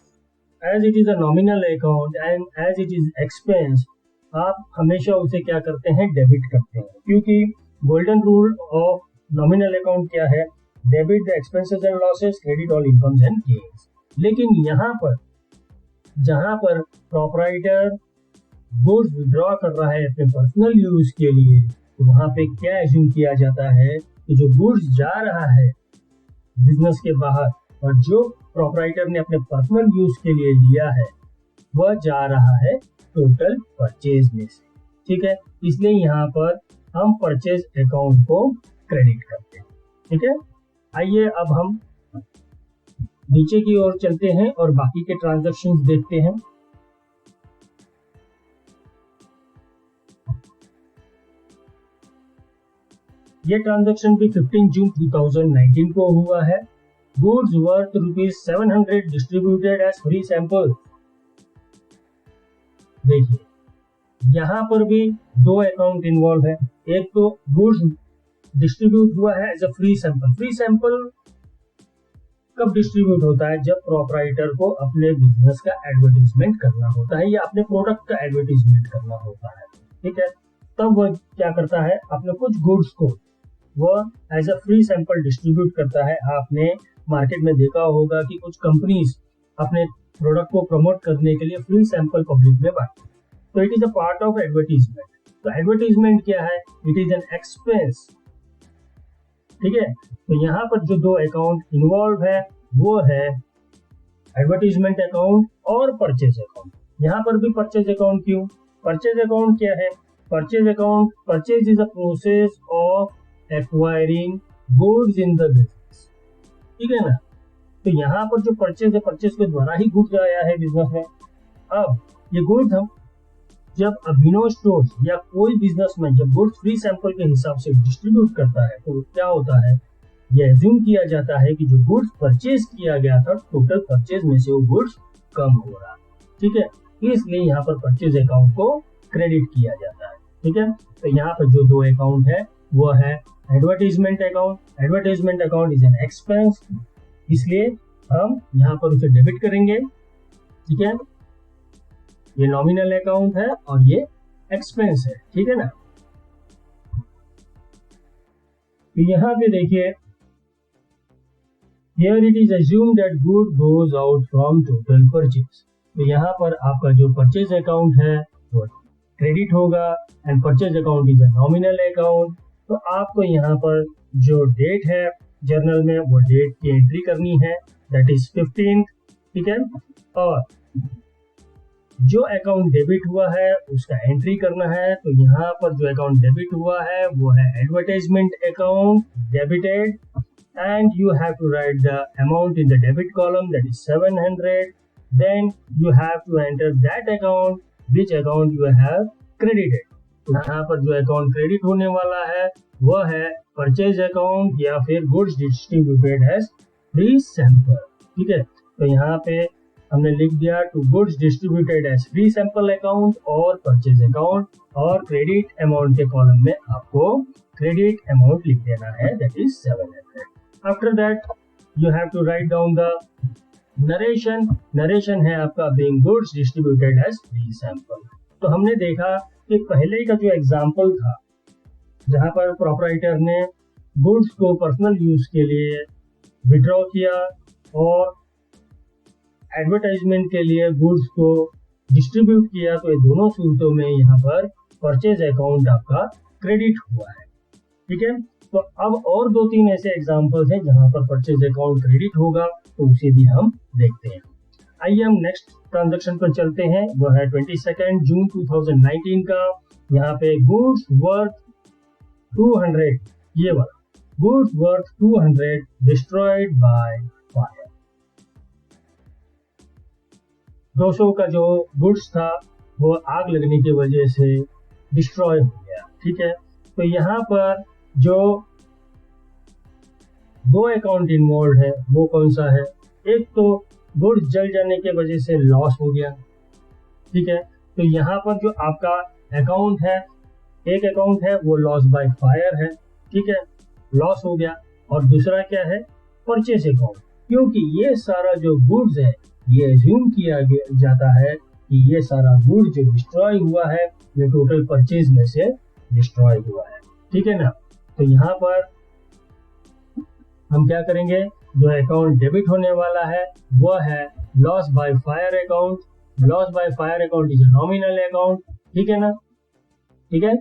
as it is a nominal account and as it is expense, आप हमेशा उसे क्या करते हैं, डेबिट करते हैं, क्योंकि golden rule of nominal account क्या है, debit the expenses and losses, credit all incomes and gains. लेकिन यहाँ पर जहाँ पर प्रोपराइटर गुड्स विड्रॉ कर रहा है अपने पर्सनल यूज के लिए, तो वहां पे क्या एज्यूम किया जाता है कि जो गुड्स जा रहा है बिजनेस के बाहर और जो प्रोपराइटर ने अपने पर्सनल यूज के लिए लिया है वह जा रहा है टोटल परचेज में से, ठीक है। इसलिए यहाँ पर हम परचेज अकाउंट को क्रेडिट करते हैं, ठीक है। आइए अब हम नीचे की ओर चलते हैं और बाकी के ट्रांजैक्शंस देखते हैं। ये ट्रांजैक्शन भी 15 जून 2019 को हुआ है। Goods worth ₹700 distributed as free sample. देखिए यहाँ पर भी दो अकाउंट इन्वॉल्व है। एक तो गुड्स डिस्ट्रीब्यूट हुआ है as a free sample. Free sample कब डिस्ट्रीब्यूट होता है, जब प्रोपराइटर को अपने बिजनेस का एडवर्टीजमेंट करना होता है या अपने प्रोडक्ट का एडवर्टीजमेंट करना होता है, ठीक है। तब वह क्या करता है, अपने कुछ गुड्स को वह as a free sample distribute करता है। आपने मार्केट में देखा होगा कि कुछ कंपनीज अपने प्रोडक्ट को प्रमोट करने के लिए फ्री सैंपल पब्लिक में बांटती है, तो it is a part of advertisement. तो एडवर्टीजमेंट क्या है, इट इज एन एक्सपेंस, ठीक है। तो यहाँ पर जो दो अकाउंट इन्वॉल्व है वो है एडवर्टीजमेंट अकाउंट और परचेज अकाउंट। यहाँ पर भी परचेज अकाउंट क्यों, परचेज अकाउंट क्या है, purchase account, purchase is a process of acquiring goods in the business, ठीक है ना। तो यहाँ पर जो परचेज है, परचेज के द्वारा ही गुड्स आया है बिजनेस में। अब ये गुड्स हम जब अभिनव स्टोर्स या कोई बिजनेसमैन जब गुड्स फ्री सैंपल के हिसाब से डिस्ट्रीब्यूट करता है तो क्या होता है, ये एज्यूम किया जाता है कि जो गुड्स परचेज किया गया था टोटल परचेज में से वो गुड्स कम हो रहा है, ठीक है। इसलिए यहाँ पर परचेज अकाउंट को क्रेडिट किया जाता है, ठीक है। तो यहाँ पर जो दो अकाउंट है वो है advertisement account. Advertisement account is an expense, इसलिए हम यहाँ पर उसे डेबिट करेंगे, ठीक है। ये नॉमिनल अकाउंट है और ये एक्सपेंस है, ठीक है ना। तो यहाँ पे देखिए, here it is assumed that good goes out from total purchase। तो यहाँ पर आपका जो परचेज अकाउंट है वो क्रेडिट होगा and purchase account is a nominal account. तो आपको यहाँ पर जो डेट है जर्नल में वो डेट की एंट्री करनी है, दैट इज 15, ठीक है। और जो अकाउंट डेबिट हुआ है उसका एंट्री करना है। तो यहाँ पर जो अकाउंट डेबिट हुआ है वो है advertisement account debited, and you have to write the amount in the debit column, that is 700. Then you have to enter that account which account you have credited। तो यहाँ पर जो अकाउंट क्रेडिट होने वाला है वह है परचेज अकाउंट या फिर goods distributed as free sample, ठीक है। तो यहाँ पे हमने लिख दिया to goods distributed as free sample account और परचेज अकाउंट, और क्रेडिट अमाउंट के कॉलम में आपको क्रेडिट अमाउंट लिख देना है, that is 700। After that you have to write down the narration। narration है आपका being goods distributed as free sample। तो हमने देखा कि पहले का जो एग्जाम्पल था जहां पर प्रोपराइटर ने गुड्स को पर्सनल यूज के लिए विड्रॉ किया और एडवर्टाइजमेंट के लिए गुड्स को डिस्ट्रीब्यूट किया, तो ये दोनों सूरतों में यहाँ पर परचेज अकाउंट आपका क्रेडिट हुआ है, ठीक है। तो अब और दो तीन ऐसे एग्जांपल्स हैं जहां पर परचेज अकाउंट क्रेडिट होगा, तो उसे भी हम देखते हैं। आइए हम नेक्स्ट ट्रांजैक्शन पर चलते हैं, वो है 22 जून 2019 का। यहाँ पे गुड्स वर्थ 200, ये वाला goods worth 200 destroyed by fire. 200 का जो गुड्स था वो आग लगने की वजह से डिस्ट्रॉय हो गया, ठीक है। तो यहाँ पर जो दो अकाउंट इन्वॉल्व है वो कौन सा है, एक तो गुड्स जल जाने के वजह से लॉस हो गया, ठीक है। तो यहाँ पर जो आपका अकाउंट है, एक अकाउंट है वो लॉस बाय फायर है, ठीक है, लॉस हो गया। और दूसरा क्या है, परचेज अकाउंट, क्योंकि ये सारा जो गुड्स है ये एज्यूम किया जाता है कि ये सारा गुड जो डिस्ट्रॉय हुआ है ये टोटल परचेज में से डिस्ट्रॉय हुआ है, ठीक है ना। तो यहाँ पर हम क्या करेंगे, जो अकाउंट डेबिट होने वाला है वो है loss by fire account. Loss by fire account is a nominal account, ठीक है ना, ठीक है।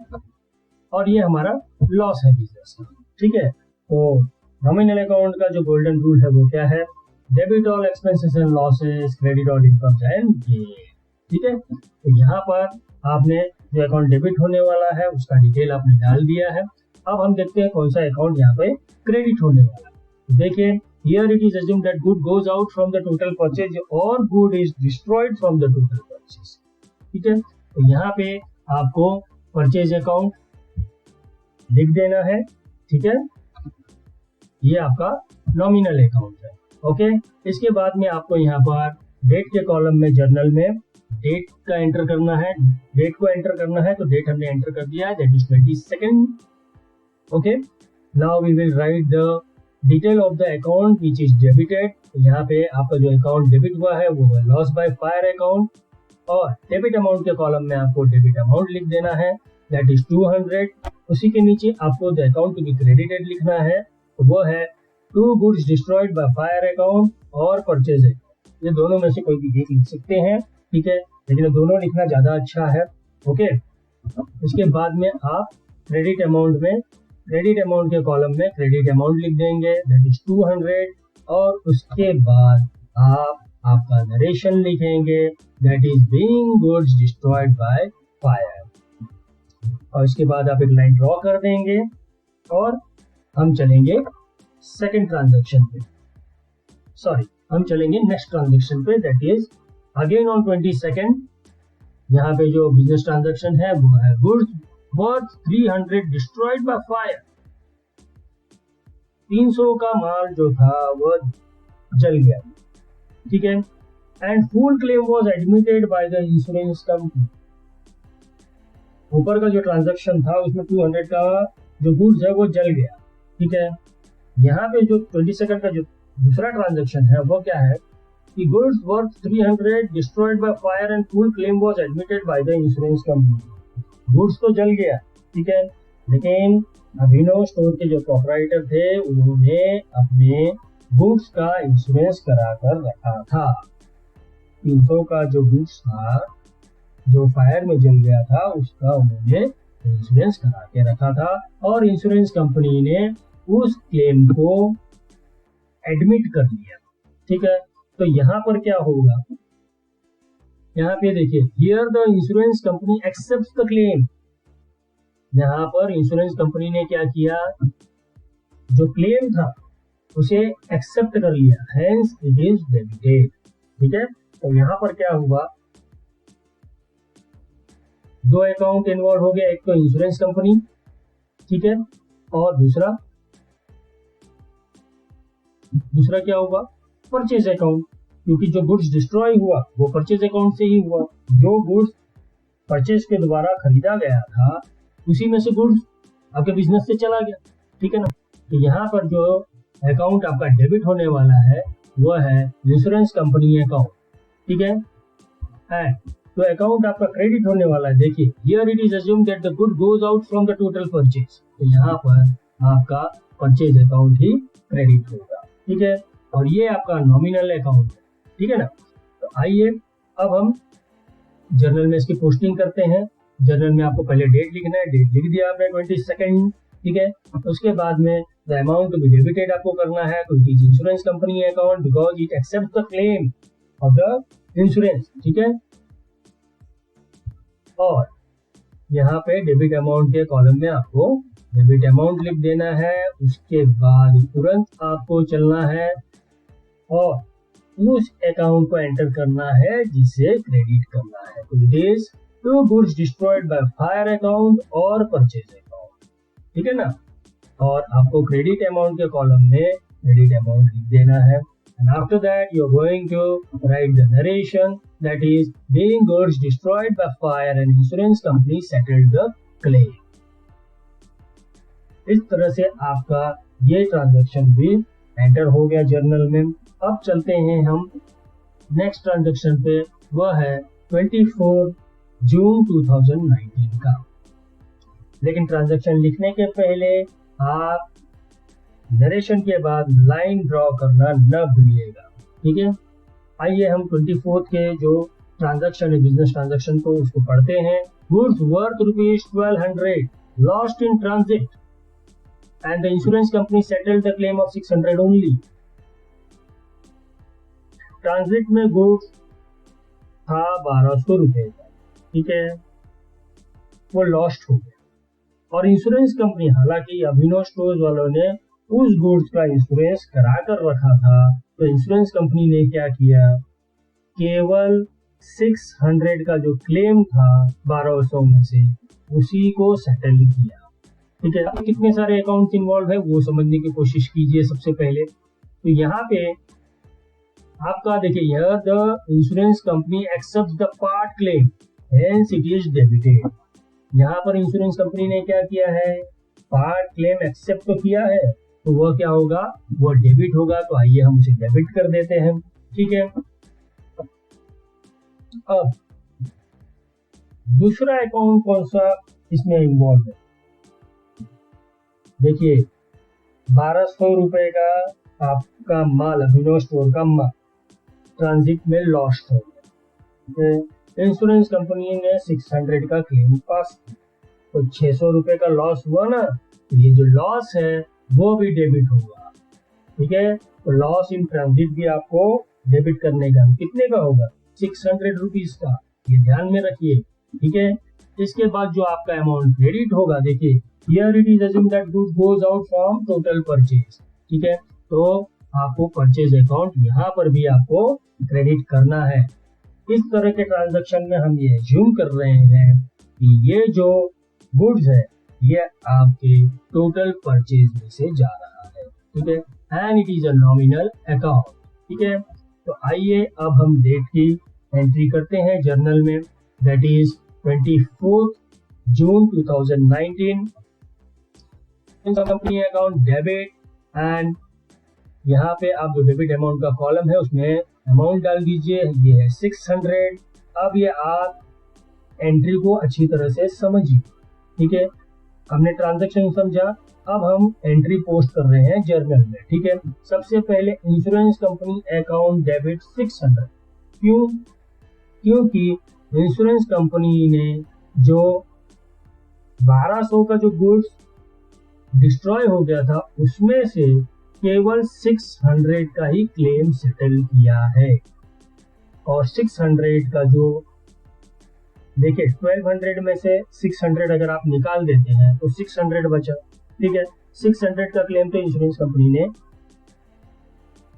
और ये हमारा लॉस है बिजनेस का, ठीक है। तो नॉमिनल अकाउंट का जो गोल्डन रूल है वो क्या है, debit all expenses and losses, credit all incomes and gain, ठीक है। तो यहाँ पर आपने जो अकाउंट डेबिट होने वाला है उसका डिटेल आपने डाल दिया है। अब हम देखते हैं कौन सा अकाउंट यहाँ पे क्रेडिट होने वाला है। तो देखिए, here it is assumed that good goes out from the total purchase or good is destroyed from the total purchase, ठीक है। तो यहाँ पे आपको परचेज अकाउंट लिख देना है, ठीक है। ये आपका नॉमिनल अकाउंट है, ओके। इसके बाद में आपको यहाँ पर डेट के कॉलम में जर्नल में डेट का एंटर करना है। डेट को एंटर करना है तो डेट हमने एंटर कर दिया है, that is 22, okay. Now we will write the detail of the account which is debited. यहाँ पे आपका जो अकाउंट डेबिट हुआ है वो है लॉस बाय फायर अकाउंट, और डेबिट अमाउंट के कॉलम में आपको डेबिट अमाउंट लिख देना है, दैट इज 200। उसी के नीचे आपको the account to be credited लिखना है, तो वो है 2 goods destroyed by fire account और परचेज अकाउंट। ये दोनों में से कोई भी एक लिख सकते हैं, ठीक है, लेकिन दोनों लिखना ज्यादा अच्छा है, ओके। इसके बाद में आप क्रेडिट अमाउंट में, क्रेडिट अमाउंट के कॉलम में क्रेडिट अमाउंट लिख देंगे, दैट इज 200, और उसके बाद आप आपका नरेशन लिखेंगे, that is being goods destroyed by fire, और इसके बाद आप एक लाइन ड्रॉ कर देंगे और हम चलेंगे सेकंड ट्रांजैक्शन पे, सॉरी हम चलेंगे नेक्स्ट ट्रांजैक्शन पे, दैट इज अगेन ऑन 22। यहाँ पे जो बिजनेस ट्रांजैक्शन है वो है goods worth 300 destroyed by fire. 300 का माल जो था वो जल गया, ठीक है, and full claim was admitted by the insurance company. ऊपर का जो ट्रांजैक्शन था उसमें 200 का जो गुड्स है वो जल गया, ठीक है। यहाँ पे जो 22 का जो दूसरा ट्रांजैक्शन है वो क्या है कि goods worth 300 destroyed by fire and full claim was admitted by the insurance company. Goods तो जल गया, ठीक है, लेकिन अभिनव स्टोर के जो प्रोपराइटर थे उन्होंने अपने गुड्स का इंश्योरेंस करा कर रखा था। 300 का जो गुड्स था जो फायर में जल गया था उसका उन्होंने इंश्योरेंस करा के रखा था, और इंश्योरेंस कंपनी ने उस क्लेम को एडमिट कर लिया, ठीक है। तो यहाँ पर क्या होगा, यहाँ पे देखिए, here the insurance company accepts the claim. यहाँ पर इंश्योरेंस कंपनी ने क्या किया, जो क्लेम था उसे एक्सेप्ट कर लिया, हेंस इट इज डेबिटेड, ठीक है। तो यहाँ पर क्या हुआ, दो अकाउंट इन्वॉल्व हो गया, एक तो इंश्योरेंस कंपनी, ठीक है, और दूसरा क्या होगा, परचेज अकाउंट, क्योंकि जो गुड्स डिस्ट्रॉय हुआ वो परचेज अकाउंट से ही हुआ। जो गुड्स परचेज के द्वारा खरीदा गया था उसी में से गुड्स आपके बिजनेस से चला गया, ठीक है ना। तो यहाँ पर जो अकाउंट आपका डेबिट होने वाला है वो है इंश्योरेंस कंपनी अकाउंट, ठीक है। एंड तो अकाउंट आपका क्रेडिट होने वाला है, देखिए, here it is assumed that the good goes out from the total purchase. तो यहाँ पर आपका परचेज अकाउंट ही क्रेडिट होगा, ठीक है, और ये आपका नॉमिनल अकाउंट है, ठीक है ना। तो आइए अब हम जर्नल में इसकी पोस्टिंग करते हैं। जर्नल में आपको पहले डेट लिखना है, डेट लिख दिया आपने 22, ठीक है। उसके बाद में the amount to be debited आपको करना है, तो it is insurance company account because it accepts the claim of the insurance, ठीक है। और यहाँ पे डेबिट अमाउंट के कॉलम में आपको डेबिट अमाउंट लिख देना है। उसके बाद तुरंत आपको चलना है और उस अकाउंट को एंटर करना है जिसे क्रेडिट करना है। तो it is 2 goods destroyed by fire account और परचेज अकाउंट, ठीक है ना। और आपको क्रेडिट अमाउंट के कॉलम में क्रेडिट अमाउंट लिख देना है, and after that you are going to write the narration, that is being goods destroyed by fire and insurance company settled the claim. इस तरह से आपका ये ट्रांजैक्शन भी एंटर हो गया जर्नल में। अब चलते हैं हम नेक्स्ट ट्रांजैक्शन पे, वह है 24 जून 2019 का। लेकिन ट्रांजैक्शन लिखने के पहले आप नरेशन के बाद लाइन ड्रॉ करना न भूलिएगा, ठीक है। आइए हम 24 के जो ट्रांजैक्शन है, बिजनेस ट्रांजैक्शन, तो उसको पढ़ते हैं। Goods worth ₹1200 lost in transit and the insurance company settled the claim of 600 only. Transit में गुड्स था ₹1200 का, ठीक है, वो लॉस्ट हो गया और इंश्योरेंस कंपनी, हालांकि अभिनव स्टोर्स वालों ने उस गुड्स का इंश्योरेंस करा कर रखा था, तो इंश्योरेंस कंपनी ने क्या किया, केवल 600 का जो क्लेम था 1200 में से उसी को सेटल किया, ठीक है। अब कितने सारे अकाउंट इन्वॉल्व है वो समझने की कोशिश कीजिए। सबसे पहले तो यहाँ पे आपका देखिए, यह the insurance company accept the part claim hence it is debited. यहाँ पर इंश्योरेंस कंपनी ने क्या किया है, पार्ट क्लेम एक्सेप्ट तो किया है, तो वह क्या होगा, वह डेबिट होगा। तो आइए हम उसे डेबिट कर देते हैं, ठीक है। अब दूसरा अकाउंट कौन सा इसमें इन्वॉल्व है, देखिए ₹1200 का आपका माल, अभिनव स्टोर का माल ट्रांजिट में लॉस्ट हो गया। इंश्योरेंस कंपनी ने 600 का क्लेम पास किया, तो ₹600 का लॉस हुआ ना, तो ये जो लॉस है वो भी डेबिट होगा, ठीक है। तो लॉस इन ट्रांजिट भी आपको डेबिट करने का, कितने का होगा, ₹600 का, ये ध्यान में रखिए, ठीक है। इसके बाद जो आपका अमाउंट क्रेडिट होगा, देखिए here it is assume that goods goes out from total purchase, ठीक है। तो आपको परचेज अकाउंट यहाँ पर भी आपको क्रेडिट करना है। इस तरह के ट्रांजैक्शन में हम ये अज्यूम कर रहे हैं कि ये जो गुड्स है ये आपके टोटल परचेज में से जा रहा है, ठीक है, and it is a nominal account, ठीक है। तो आइए अब हम डेट की एंट्री करते हैं जर्नल में, that is 24 June 2019। Company account debit, and यहाँ पे आप जो डेबिट अमाउंट का कॉलम है उसमें अमाउंट डाल दीजिए, ये है 600। अब ये आप एंट्री को अच्छी तरह से समझिए, ठीक है। हमने ट्रांजैक्शन समझा, अब हम एंट्री पोस्ट कर रहे हैं जर्नल में, ठीक है। सबसे पहले इंश्योरेंस कंपनी अकाउंट डेबिट 600, क्यों, क्योंकि इंश्योरेंस कंपनी ने जो 1200 का जो गुड्स डिस्ट्रॉय हो गया था उसमें से केवल 600 का ही क्लेम सेटल किया है, और 600 का जो, देखिए 1200 में से 600 अगर आप निकाल देते हैं तो 600 बचा, ठीक है। 600 का क्लेम तो इंश्योरेंस कंपनी ने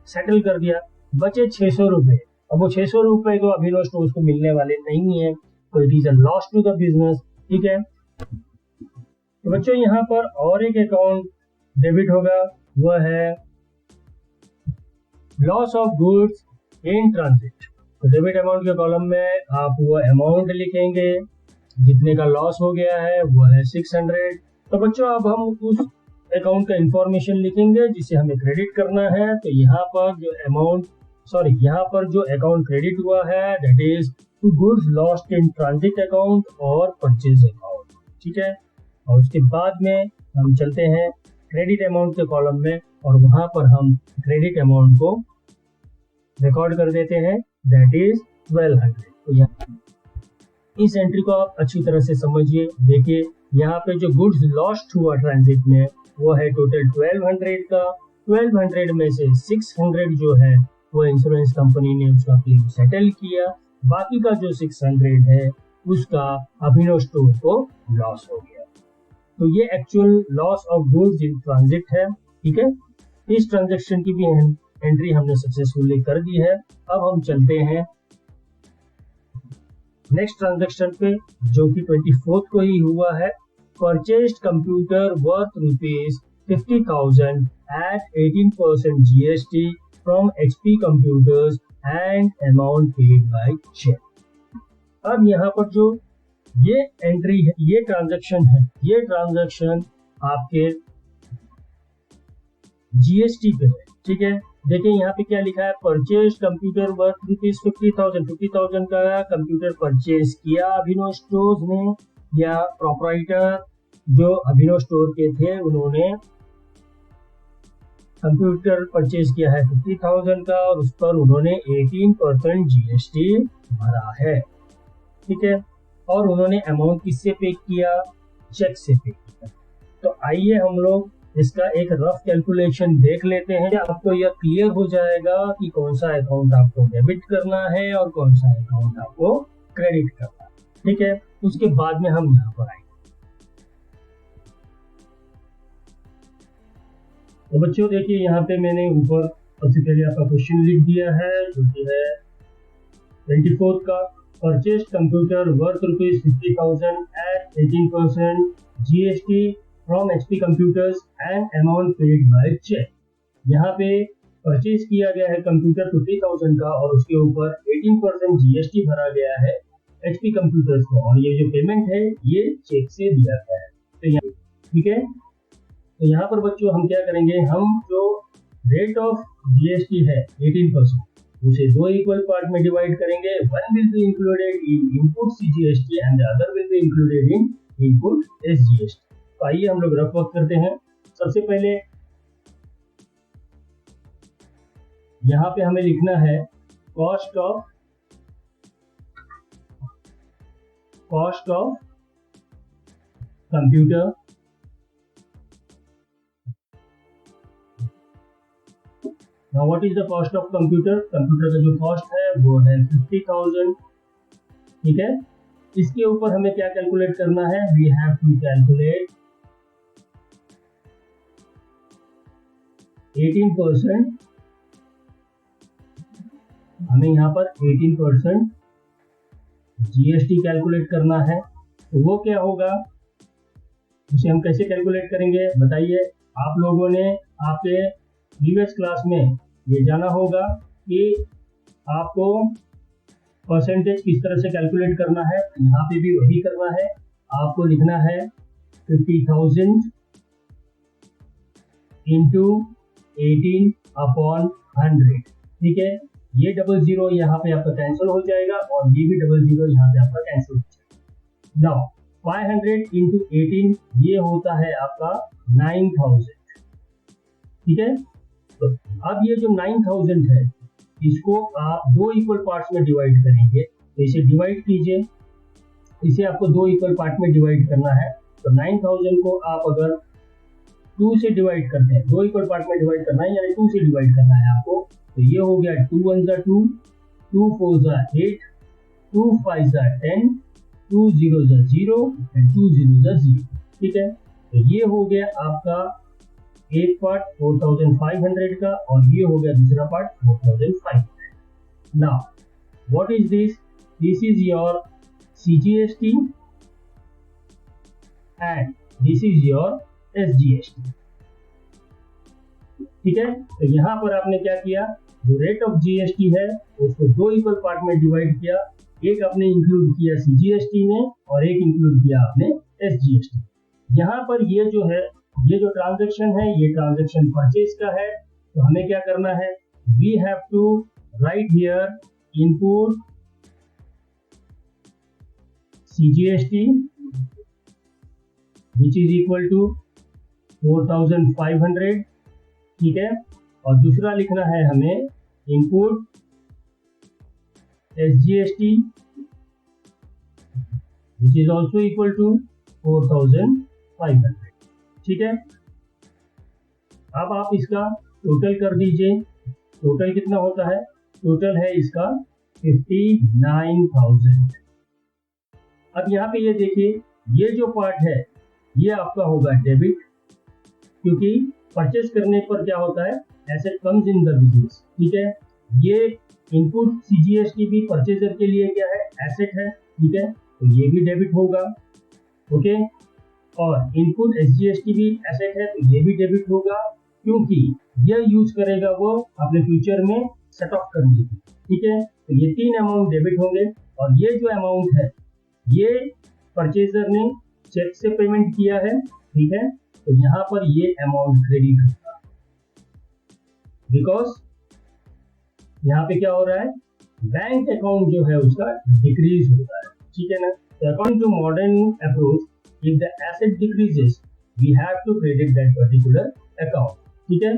सेटल कर दिया, बचे ₹600। अब वो ₹600 तो अभिनव स्टोर्स को मिलने वाले नहीं है, तो it is a loss to the business, ठीक है। तो बच्चों यहाँ पर और एक अकाउंट डेबिट होगा, वह है loss of goods in transit. तो डेबिट अमाउंट के कॉलम में आप वो अमाउंट लिखेंगे जितने का लॉस हो गया है, वो है 600। तो बच्चों अब हम उस अकाउंट का इंफॉर्मेशन लिखेंगे जिसे हमें क्रेडिट करना है। तो यहाँ पर जो यहाँ पर जो अकाउंट क्रेडिट हुआ है that is to goods lost in transit account और परचेज अकाउंट, ठीक है। और उसके बाद में हम चलते हैं क्रेडिट अमाउंट के कॉलम में, और वहां पर हम क्रेडिट अमाउंट को रिकॉर्ड कर देते हैं, दैट इज 1200। तो यहाँ इस एंट्री को आप अच्छी तरह से समझिए। देखिए यहाँ पे जो गुड्स लॉस्ट हुआ ट्रांजिट में वो है टोटल 1200 का, 1200 में से 600 जो है वो इंश्योरेंस कंपनी ने उसका क्लेम सेटल किया, बाकी का जो 600 है उसका अभिनव स्टोर को लॉस हो गया। तो ये actual loss of goods in transit है, ठीक है। इस ट्रांजैक्शन की भी एंट्री हमने सक्सेसफुली कर दी है। अब हम चलते हैं नेक्स्ट ट्रांजैक्शन पे, जो कि 24 को ही हुआ है। Purchased computer worth ₹50,000 at 18% GST from HP Computers and amount paid by check। अब यहाँ पर जो ये एंट्री है, ये ट्रांजैक्शन है, ये ट्रांजैक्शन आपके जीएसटी पे है, ठीक है। देखिए यहाँ पे क्या लिखा है, परचेज कंप्यूटर वर्थ ₹50,000, 50,000 का कंप्यूटर परचेज किया अभिनव स्टोर्स ने, या प्रोपराइटर जो अभिनव स्टोर के थे उन्होंने कंप्यूटर परचेज किया है 50,000 का, और उस पर उन्होंने 18% जीएसटी भरा है, ठीक है। और उन्होंने अमाउंट किससे पे किया, चेक से पे किया। तो आइए हम लोग इसका एक रफ कैलकुलेशन देख लेते हैं, आपको यह क्लियर हो जाएगा कि कौन सा अकाउंट आपको डेबिट करना है और कौन सा अकाउंट आपको क्रेडिट करना है, ठीक है। उसके बाद में हम यहाँ पर आएंगे। तो बच्चों देखिए यहाँ पे मैंने ऊपर सबसे पहले आपका क्वेश्चन लिख दिया है, जो कि है 24 का, purchase computer worth ₹50,000 at 18% GST from HP computers and amount paid by cheque. यहाँ पे परचेज किया गया है कंप्यूटर 50,000 का और उसके ऊपर 18% जीएसटी भरा गया है एचपी कंप्यूटर्स को, और ये जो पेमेंट है ये चेक से दिया गया है। तो यहाँ ठीक है, तो यहाँ पर बच्चों हम क्या करेंगे, हम जो रेट ऑफ जीएसटी है 18%, उसे दो इक्वल पार्ट में डिवाइड करेंगे। One will be included in input CGST and the other will be included in input SGST. तो आइए हम लोग रफ वर्क करते हैं। सबसे पहले यहाँ पे हमें लिखना है cost of computer, now what is the cost of computer. Computer का जो कॉस्ट है वो है 50,000, ठीक है। इसके ऊपर हमें क्या कैलकुलेट करना है, वी हैव टू कैलकुलेट 18%, हमें यहाँ पर 18% जीएसटी कैलकुलेट करना है। तो वो क्या होगा, उसे हम कैसे कैलकुलेट करेंगे बताइए। आप लोगों ने आपके प्रीवियस क्लास में ये जाना होगा कि आपको परसेंटेज किस तरह से कैलकुलेट करना है। यहाँ पे भी वही करना है, आपको लिखना है 50,000 इंटू 18/100, ठीक है। ये 00 यहाँ पे आपका कैंसिल हो जाएगा और ये भी 00 यहाँ पे आपका कैंसिल हो जाएगा। नाउ 500 इंटू 18 ये होता है आपका 9,000, ठीक है। तो अब ये जो 9,000 है इसको आप दो इक्वल पार्ट्स में डिवाइड करेंगे। तो इसे डिवाइड कीजिए, इसे आपको दो इक्वल पार्ट में डिवाइड करना है। तो 9,000 को आप अगर 2 से डिवाइड करते हैं, दो इक्वल पार्ट में डिवाइड करना है यानी 2 से डिवाइड करना है आपको। तो ये हो गया 2 1 2, 2 4 8, 2 5 10, 2 0 0 एंड 2 0 0, ठीक है। तो ये हो गया आपका एक पार्ट 4,500 का और ये हो गया दूसरा part 4,500। Now what is this, this is your CGST and this is your SGST, ठीक है। तो यहाँ पर आपने क्या किया, जो रेट ऑफ जीएसटी है उसको दो इक्वल पार्ट में डिवाइड किया, एक आपने इंक्लूड किया सीजीएसटी में और एक इंक्लूड किया आपने एसजीएसटी। यहाँ पर ये जो है, ये जो ट्रांजैक्शन है ये ट्रांजैक्शन परचेज का है। तो हमें क्या करना है, we have to write here input CGST which is equal to 4,500, ठीक है। और दूसरा लिखना है हमें input SGST which is also equal to 4,500, ठीक है। अब आप इसका टोटल कर दीजिए, टोटल कितना होता है, टोटल है इसका 59,000। अब यहाँ पे ये देखिए, ये जो पार्ट है ये आपका होगा डेबिट, क्योंकि परचेस करने पर क्या होता है, asset comes in the business, ठीक है। ये इनपुट सीजीएसटी भी परचेजर के लिए क्या है, एसेट है, ठीक है। तो ये भी डेबिट होगा, ओके। और इनपुट एसजीएसटी भी एसेट है तो ये भी डेबिट होगा, क्योंकि यह यूज करेगा वो अपने फ्यूचर में सेट ऑफ करने की, ठीक है। तो ये तीन अमाउंट डेबिट होंगे और ये जो अमाउंट है ये परचेजर ने चेक से पेमेंट किया है, ठीक है। तो यहाँ पर ये अमाउंट क्रेडिट होगा, बिकॉज यहाँ पे क्या हो रहा है, बैंक अकाउंट जो है उसका डिक्रीज होता है, ठीक है ना। According to modern approach, if the asset decreases we have to credit that particular account, ठीक है।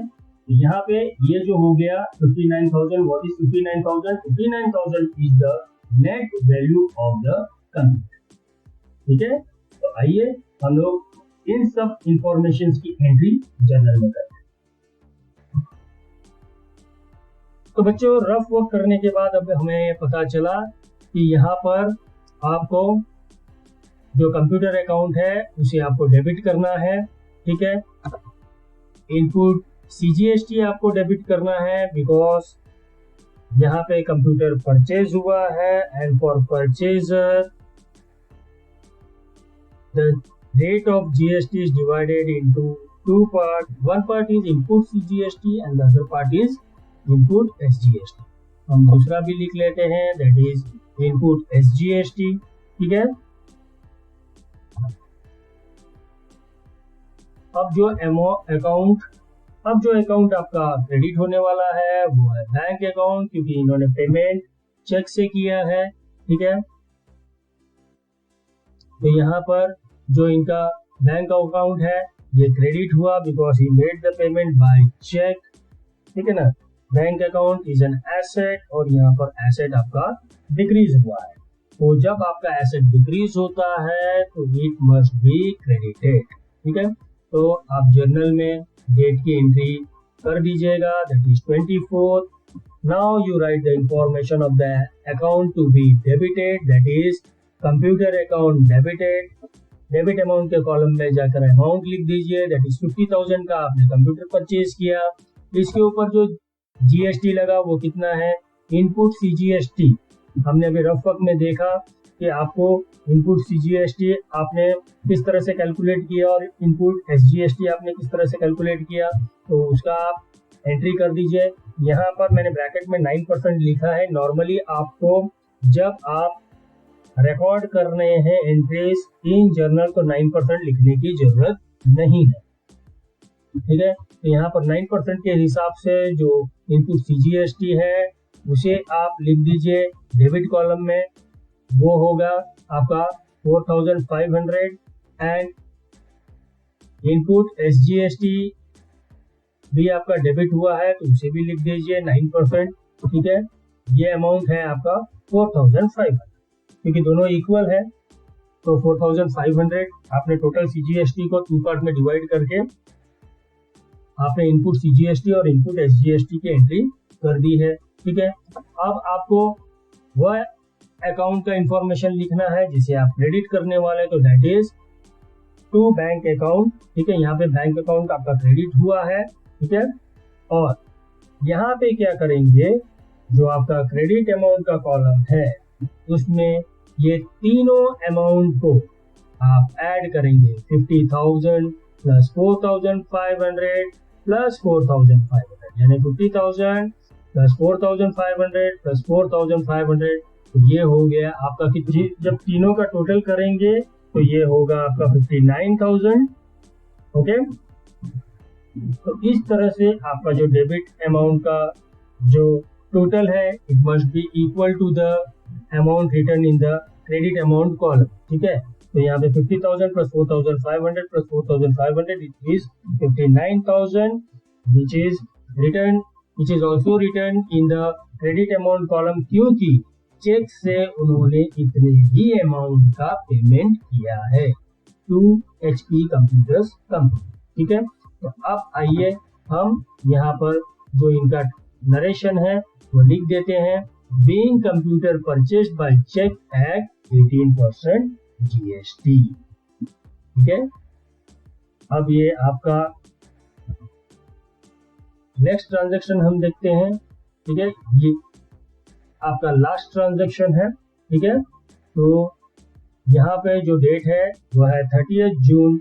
यहाँ पे ये जो हो गया 59,000, what is 59,000? 59,000 is the net value of the company, ठीक है। तो आइए हम लोग इन सब इंफॉर्मेशन की एंट्री जर्नल में करते हैं। तो बच्चों, रफ वर्क करने के बाद अब हमें पता चला कि यहाँ पर आपको जो कंप्यूटर अकाउंट है उसे आपको डेबिट करना है, ठीक है। इनपुट CGST आपको डेबिट करना है बिकॉज यहाँ पे कंप्यूटर परचेज हुआ है, and for purchaser the rate of GST is divided into two parts. One part is input CGST and the other part is input SGST. हम दूसरा भी लिख लेते हैं, that is input SGST, ठीक है। अब जो अकाउंट आपका क्रेडिट होने वाला है वो है बैंक अकाउंट, क्योंकि इन्होंने पेमेंट चेक से किया है, ठीक है। तो यहाँ पर जो इनका बैंक अकाउंट है ये क्रेडिट हुआ because he made the payment by cheque, ठीक है ना। Bank account is an asset और यहाँ पर एसेट आपका डिक्रीज हुआ है। तो जब आपका एसेट डिक्रीज होता है तो इट मस्ट बी क्रेडिटेड, ठीक है। तो आप जर्नल में डेट की एंट्री कर दीजिएगा, that is 24। Now you write the information of the account to be debited, that is computer account debited. Debit amount के कॉलम में जाकर अमाउंट लिख दीजिए, दैट इज 50,000 का आपने कंप्यूटर परचेज किया। इसके ऊपर जो GST लगा वो कितना है, इनपुट CGST। हमने अभी रफ वर्क में देखा कि आपको इनपुट CGST आपने किस तरह से कैलकुलेट किया और इनपुट SGST आपने किस तरह से कैलकुलेट किया, तो उसका आप एंट्री कर दीजिए। यहाँ पर मैंने ब्रैकेट में 9% लिखा है। नॉर्मली आपको जब आप रिकॉर्ड कर रहे हैं एंट्रीज इन जर्नल तो 9% लिखने की जरूरत नहीं है, ठीक है। तो यहाँ पर 9% के हिसाब से जो इनपुट CGST है उसे आप लिख दीजिए डेबिट कॉलम में, वो होगा आपका 4,500 एंड इनपुट SGST भी आपका डेबिट हुआ है तो उसे भी लिख दीजिए 9%, ठीक है। ये अमाउंट है आपका 4,500, क्योंकि दोनों इक्वल है तो 4,500 आपने टोटल CGST को 2 पार्ट में डिवाइड करके आपने इनपुट CGST और इनपुट SGST की एंट्री कर दी है, ठीक है। अब आपको वह अकाउंट का इंफॉर्मेशन लिखना है जिसे आप क्रेडिट करने वाले, तो that is to bank account, ठीक है। यहाँ पे बैंक अकाउंट आपका क्रेडिट हुआ है, ठीक है। और यहाँ पे क्या करेंगे, जो आपका क्रेडिट अमाउंट का कॉलम है उसमें ये तीनों अमाउंट को आप ऐड करेंगे, 50,000 प्लस 4,500 प्लस 4,500, यानी 50,000 प्लस 4,500 प्लस 4,500, तो ये हो गया आपका कितनी। जब तीनों का टोटल करेंगे तो ये होगा आपका 59,000, ओके। तो इस तरह से आपका जो डेबिट अमाउंट का जो टोटल है it must be equal to the amount return in the credit amount column, ठीक है। तो यहाँ पे 50,000 plus 4,500 plus 4,500 it is 59,000 which is also written in the credit amount column, क्योंकि चेक से उन्होंने इतने ही अमाउंट का पेमेंट किया है टू HP कंप्यूटर्स कंपनी, ठीक है। तो अब आइए हम यहाँ पर जो इनका नरेशन है वो लिख देते हैं, being computer purchased by cheque at 18% GST, ठीक है। अब ये आपका नेक्स्ट ट्रांजैक्शन हम देखते हैं, ठीक है। ये आपका लास्ट ट्रांजैक्शन है, ठीक है। तो यहाँ पे जो डेट है वह है 30th June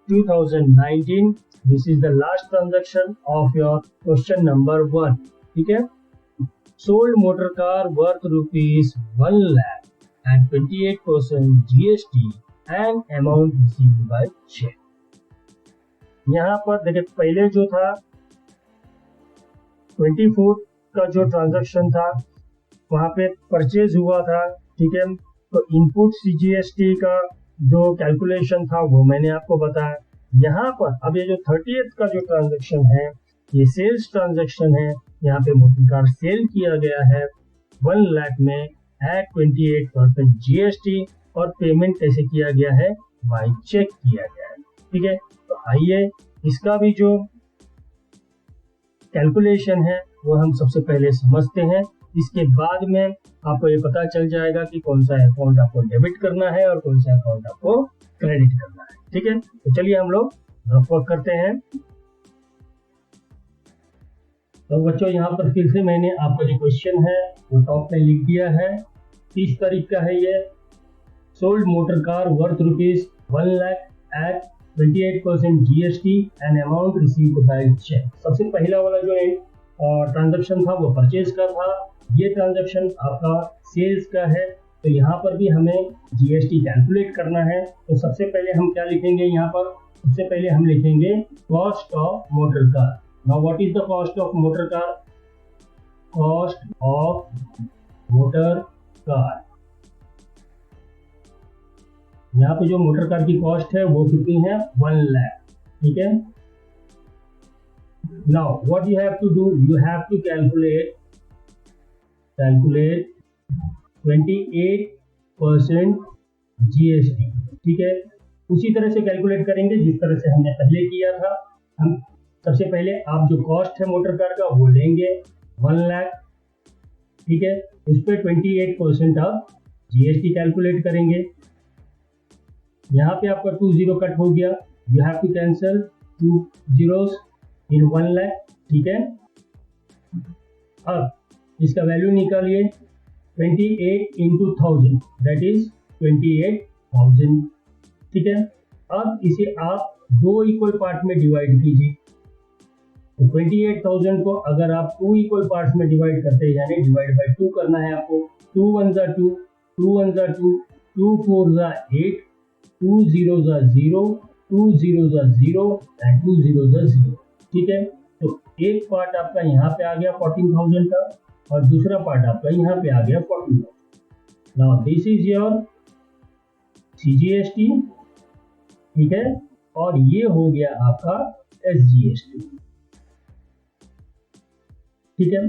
2019। This is the last transaction of your question number 1, ठीक है। Sold motor car worth ₹1 lakh and 28% GST and amount received by check। यहाँ पर देखिए पहले जो था 24 का जो ट्रांजैक्शन था वहाँ पे परचेज हुआ था, ठीक है। तो इनपुट CGST का जो कैलकुलेशन था वो मैंने आपको बताया। यहाँ पर अब ये जो 30th का जो ट्रांजैक्शन है ये सेल्स ट्रांजैक्शन है। यहाँ पे मोटर कार सेल किया गया है 1 लाख में एट 28% GST और पेमेंट कैसे किया गया है, बाय चेक किया गया है, ठीक है। तो आइए इसका भी जो कैलकुलेशन है वो हम सबसे पहले समझते हैं। इसके बाद में आपको ये पता चल जाएगा कि कौन सा अकाउंट आपको डेबिट करना है और कौन सा अकाउंट आपको क्रेडिट करना है, ठीक है। तो चलिए हम लोग रफ वर्क करते हैं। तो बच्चों यहाँ पर फिर से मैंने आपका जो क्वेश्चन है वो टॉप में लिख दिया है। 30 तारीख का है ये। Sold motor car worth ₹1 lakh at 28% GST and amount received by cheque. सबसे पहला वाला जो ट्रांजैक्शन था वो परचेज का था, ये ट्रांजैक्शन आपका सेल्स का है। तो यहाँ पर भी हमें GST कैलकुलेट करना है। तो सबसे पहले हम क्या लिखेंगे, यहाँ पर सबसे पहले हम लिखेंगे cost of motor car. Now what is the cost of motor car? Cost of motor car, यहाँ पे जो मोटर कार की कॉस्ट है वो कितनी है, 1 लाख, ठीक है। Now what you have to do, you have to calculate 28% GST, ठीक है। उसी तरह से कैलकुलेट करेंगे जिस तरह से हमने पहले किया था। हम सबसे पहले आप जो कॉस्ट है मोटर कार का वो लेंगे 1 लाख, ठीक है। उस पर 28% आप GST कैलकुलेट करेंगे। यहाँ पे आपका 20 कट हो गया, you have to cancel 2 zeros in 1 lakh, ठीक है। अब इसका वैल्यू निकालिए 28 into 1000 दैट इज 28,000, ठीक है। अब इसे आप दो इक्वल पार्ट में डिवाइड कीजिए। तो 28,000 को अगर आप 2 इक्वल पार्ट्स में डिवाइड करते हैं, यानी डिवाइड बाय 2 करना है आपको। 2 1 2, 2 1 2, 2 4 8, 2 0 0, 2 0 0 एंड 2 0 0, ठीक है। तो एक पार्ट आपका यहाँ पे आ गया 14,000 का और दूसरा पार्ट आपका यहाँ पे आ गया 14,000। Now this is your CGST, ठीक है। और ये हो गया आपका SGST, ठीक है।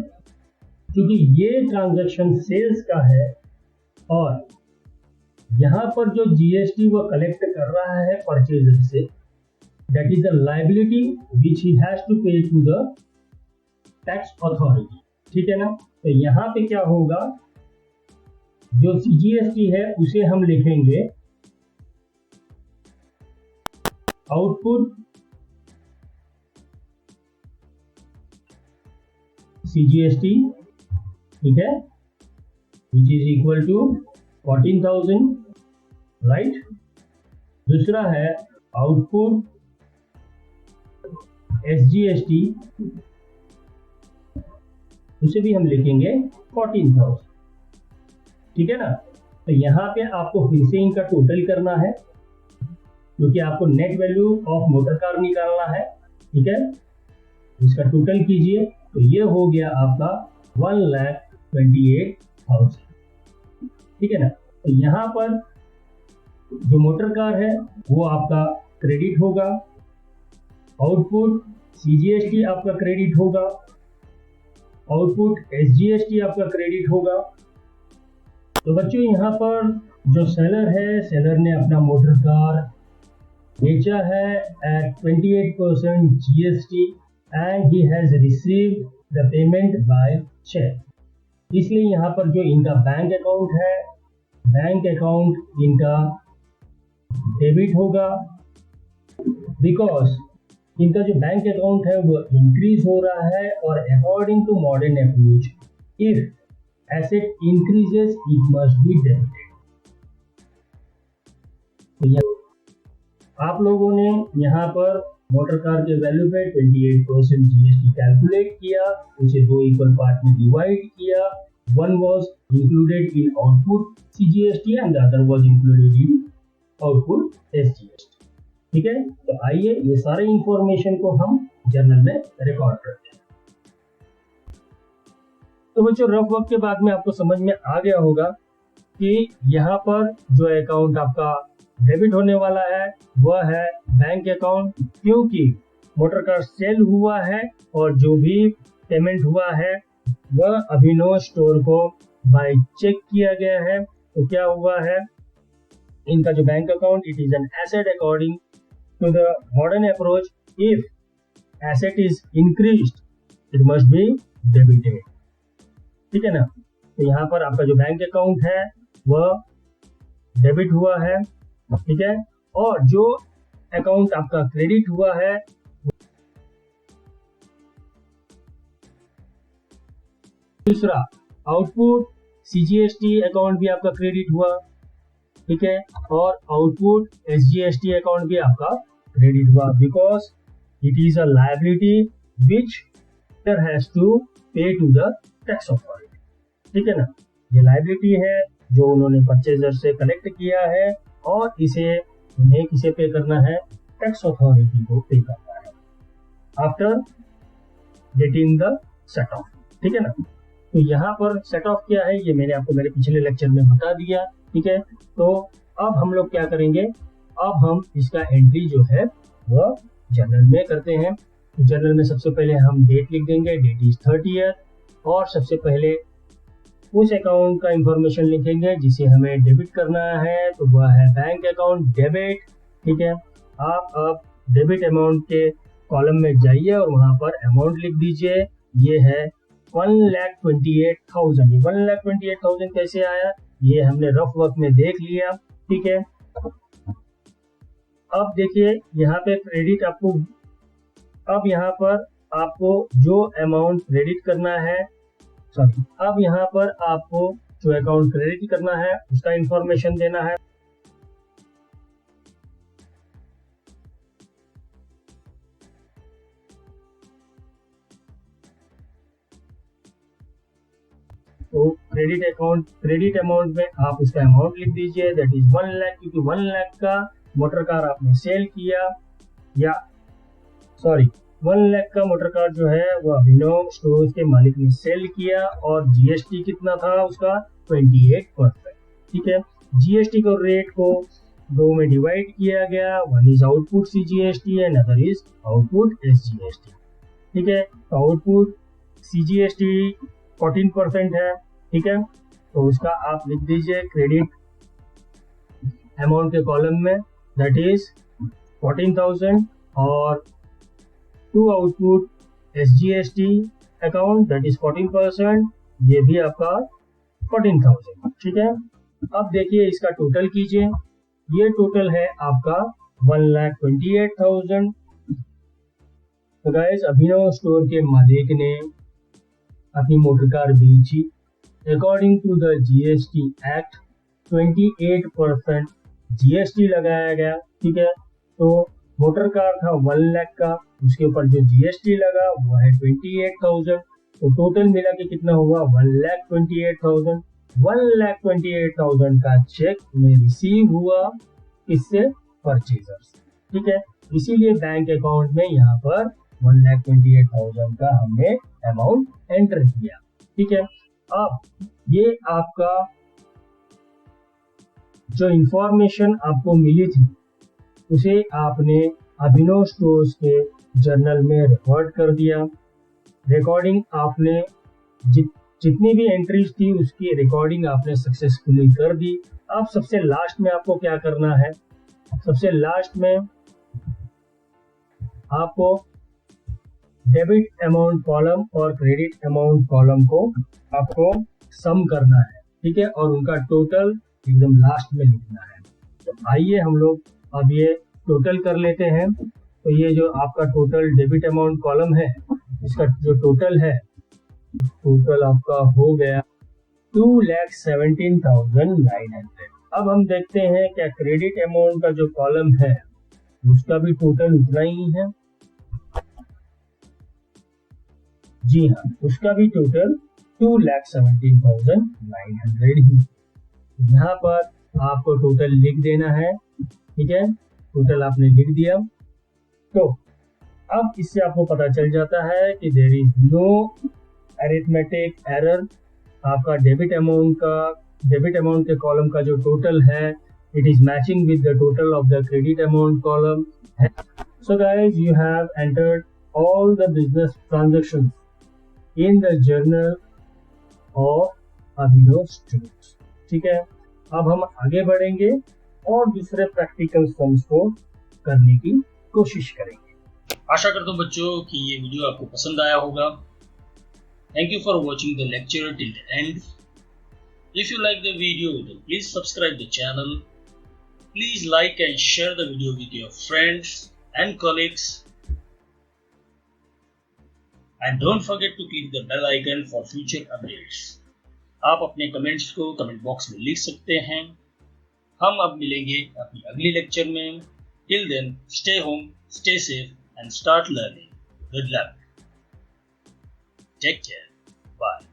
क्योंकि ये ट्रांजैक्शन सेल्स का है और यहाँ पर जो GST वो कलेक्ट कर रहा है परचेजर से, that is the liability which he has to pay to the tax authority, ठीक है ना। तो यहाँ पे क्या होगा, जो CGST है उसे हम लिखेंगे आउटपुट CGST, ठीक है, which is equal to 14,000, right. दूसरा है आउटपुट SGST, उसे भी हम लिखेंगे 14,000, ठीक है ना। तो यहाँ पे आपको फिर से इनका टोटल करना है क्योंकि आपको net value of motor car निकालना है, ठीक है। इसका टोटल कीजिए तो ये हो गया आपका 1,28,000, ठीक है ना। तो यहाँ पर जो मोटर कार है वो आपका क्रेडिट होगा, आउटपुट CGST आपका क्रेडिट होगा, आउटपुट SGST आपका क्रेडिट होगा। तो बच्चों यहाँ पर जो सेलर है, सेलर ने अपना मोटर कार बेचा है at 28% GST and he has received the payment by check। इसलिए यहाँ पर जो इनका बैंक अकाउंट है, बैंक अकाउंट इनका डेबिट होगा, बिकॉज इनका जो बैंक अकाउंट है वो इंक्रीज हो रहा है और according to modern approach if asset increases it must be debited. आप लोगों ने यहाँ पर मोटर कार के वैल्यू पे 28% GST कैलकुलेट किया, उसे दो इक्वल पार्ट में डिवाइड किया। One was included in output CGST and the other was included in output SGST, ठीक है। तो आइए ये सारे इंफॉर्मेशन को हम जर्नल में रिकॉर्ड करते हैं। तो बच्चों रफ वर्क के बाद में आपको समझ में आ गया होगा कि यहाँ पर जो अकाउंट आपका डेबिट होने वाला है वह है बैंक अकाउंट, क्योंकि मोटर कार सेल हुआ है और जो भी पेमेंट हुआ है वह अभिनव स्टोर को बाय चेक किया गया है। तो क्या हुआ है, इनका जो bank account it is an asset according to the modern approach, if asset is increased it must be debited, ठीक है ना। तो यहाँ पर आपका जो बैंक अकाउंट है वह डेबिट हुआ है, ठीक है, और जो अकाउंट आपका क्रेडिट हुआ है दूसरा आउटपुट सीजीएसटी अकाउंट भी आपका क्रेडिट हुआ, ठीक है, और आउटपुट एसजीएसटी अकाउंट भी आपका क्रेडिट हुआ, because it is a liability which has to pay to the tax authority, ठीक है ना। ये लायबिलिटी है जो उन्होंने परचेजर से कलेक्ट किया है और इसे उन्हें किसे पे करना है, टैक्स अथॉरिटी को पे करना है after getting the set of, ठीक है ना। तो यहाँ पर सेट ऑफ क्या है ये मैंने आपको मेरे पिछले लेक्चर में बता दिया, ठीक है। तो अब हम लोग क्या करेंगे, अब हम इसका एंट्री जो है वह जर्नल में करते हैं। जर्नल में सबसे पहले हम डेट लिख देंगे, डेट इज 30th, और सबसे पहले उस अकाउंट का इंफॉर्मेशन लिखेंगे जिसे हमें डेबिट करना है, तो वह है बैंक अकाउंट डेबिट, ठीक है। आप अब डेबिट अमाउंट के कॉलम में जाइए और वहां पर अमाउंट लिख दीजिए, ये है 1,28,000। 1,28,000 कैसे आया ये हमने रफ वर्क में देख लिया, ठीक है। अब देखिए यहाँ पे क्रेडिट आपको, अब यहाँ पर आपको जो अमाउंट क्रेडिट करना है, सॉरी, अब यहाँ पर आपको जो अकाउंट क्रेडिट करना है उसका इंफॉर्मेशन देना है। तो क्रेडिट अमाउंट में आप उसका अमाउंट लिख दीजिए, दैट इज 1 लाख, क्योंकि 1 लाख का मोटर कार आपने सेल किया, या सॉरी 1 लाख का मोटर कार जो है वो अभिनव स्टोर्स के मालिक ने सेल किया, और जीएसटी कितना था उसका 28%, ठीक है। जीएसटी को रेट को 2 में डिवाइड किया गया, one is output CGST and other is output SGST, ठीक है। तो आउटपुट सीजीएसटी 14% है, ठीक है। तो उसका आप लिख दीजिए क्रेडिट अमाउंट के कॉलम में, दैट इज 14,000, और to output SGST account that is 14%, ये भी आपका 14,000, ठीक है। अब देखिए इसका टोटल कीजिए, ये टोटल है आपका 1,28,000। तो गाइस अभिनव स्टोर के मालिक ने अपनी मोटर कार बेची, according to the GST act 28% GST लगाया गया, ठीक है। तो मोटर कार था 1 लाख का, उसके ऊपर जो जीएसटी लगा वो है 28,000, तो टोटल मिला के कितना हुआ 1,28,000। 1,28,000 का चेक में रिसीव हुआ किससे, परचेजर से, ठीक है। इसीलिए बैंक अकाउंट में यहाँ पर 1,28,000 का हमने अमाउंट एंटर किया, ठीक है। अब ये आपका जो इंफॉर्मेशन आपको मिली थी उसे आपने अभिनव स्टोर्स के जर्नल में रिकॉर्ड कर दिया। रिकॉर्डिंग आपने जितनी भी एंट्रीज थी उसकी रिकॉर्डिंग आपने सक्सेसफुली कर दी। अब सबसे लास्ट में आपको क्या करना है, सबसे लास्ट में आपको डेबिट अमाउंट कॉलम और क्रेडिट अमाउंट कॉलम को आपको सम करना है, ठीक है, और उनका टोटल एकदम लास्ट में लिखना है। तो आइए हम लोग अब ये टोटल कर लेते हैं। तो ये जो आपका टोटल डेबिट अमाउंट कॉलम है इसका जो टोटल है, टोटल आपका हो गया 2,17,900। अब हम देखते हैं क्या क्रेडिट अमाउंट का जो कॉलम है उसका भी टोटल उतना ही है। जी हाँ, उसका भी टोटल 2,17,900 ही। यहाँ पर आपको टोटल लिख देना है, ठीक है, टोटल आपने लिख दिया। तो अब इससे आपको पता चल जाता है कि there is no arithmetic error, आपका डेबिट अमाउंट के कॉलम का जो टोटल है it is matching with the total of the credit amount column. So guys, you have entered all the business transactions in the journal of Abhinav Stokes. ठीक है, अब हम आगे बढ़ेंगे और दूसरे प्रैक्टिकल सम्स को करने की कोशिश करेंगे. आशा करता हूँ बच्चों कि ये वीडियो आपको पसंद आया होगा. Thank you for watching the lecture till the end. If you like the video, then please subscribe the channel. Please like and share the video with your friends and colleagues. And don't forget to click the bell icon for future updates. आप अपने comments को comment box में लिख सकते हैं. हम अब मिलेंगे अपनी अगली लेक्चर में. Till then, stay home, stay safe and start learning. Good luck. Take care. Bye.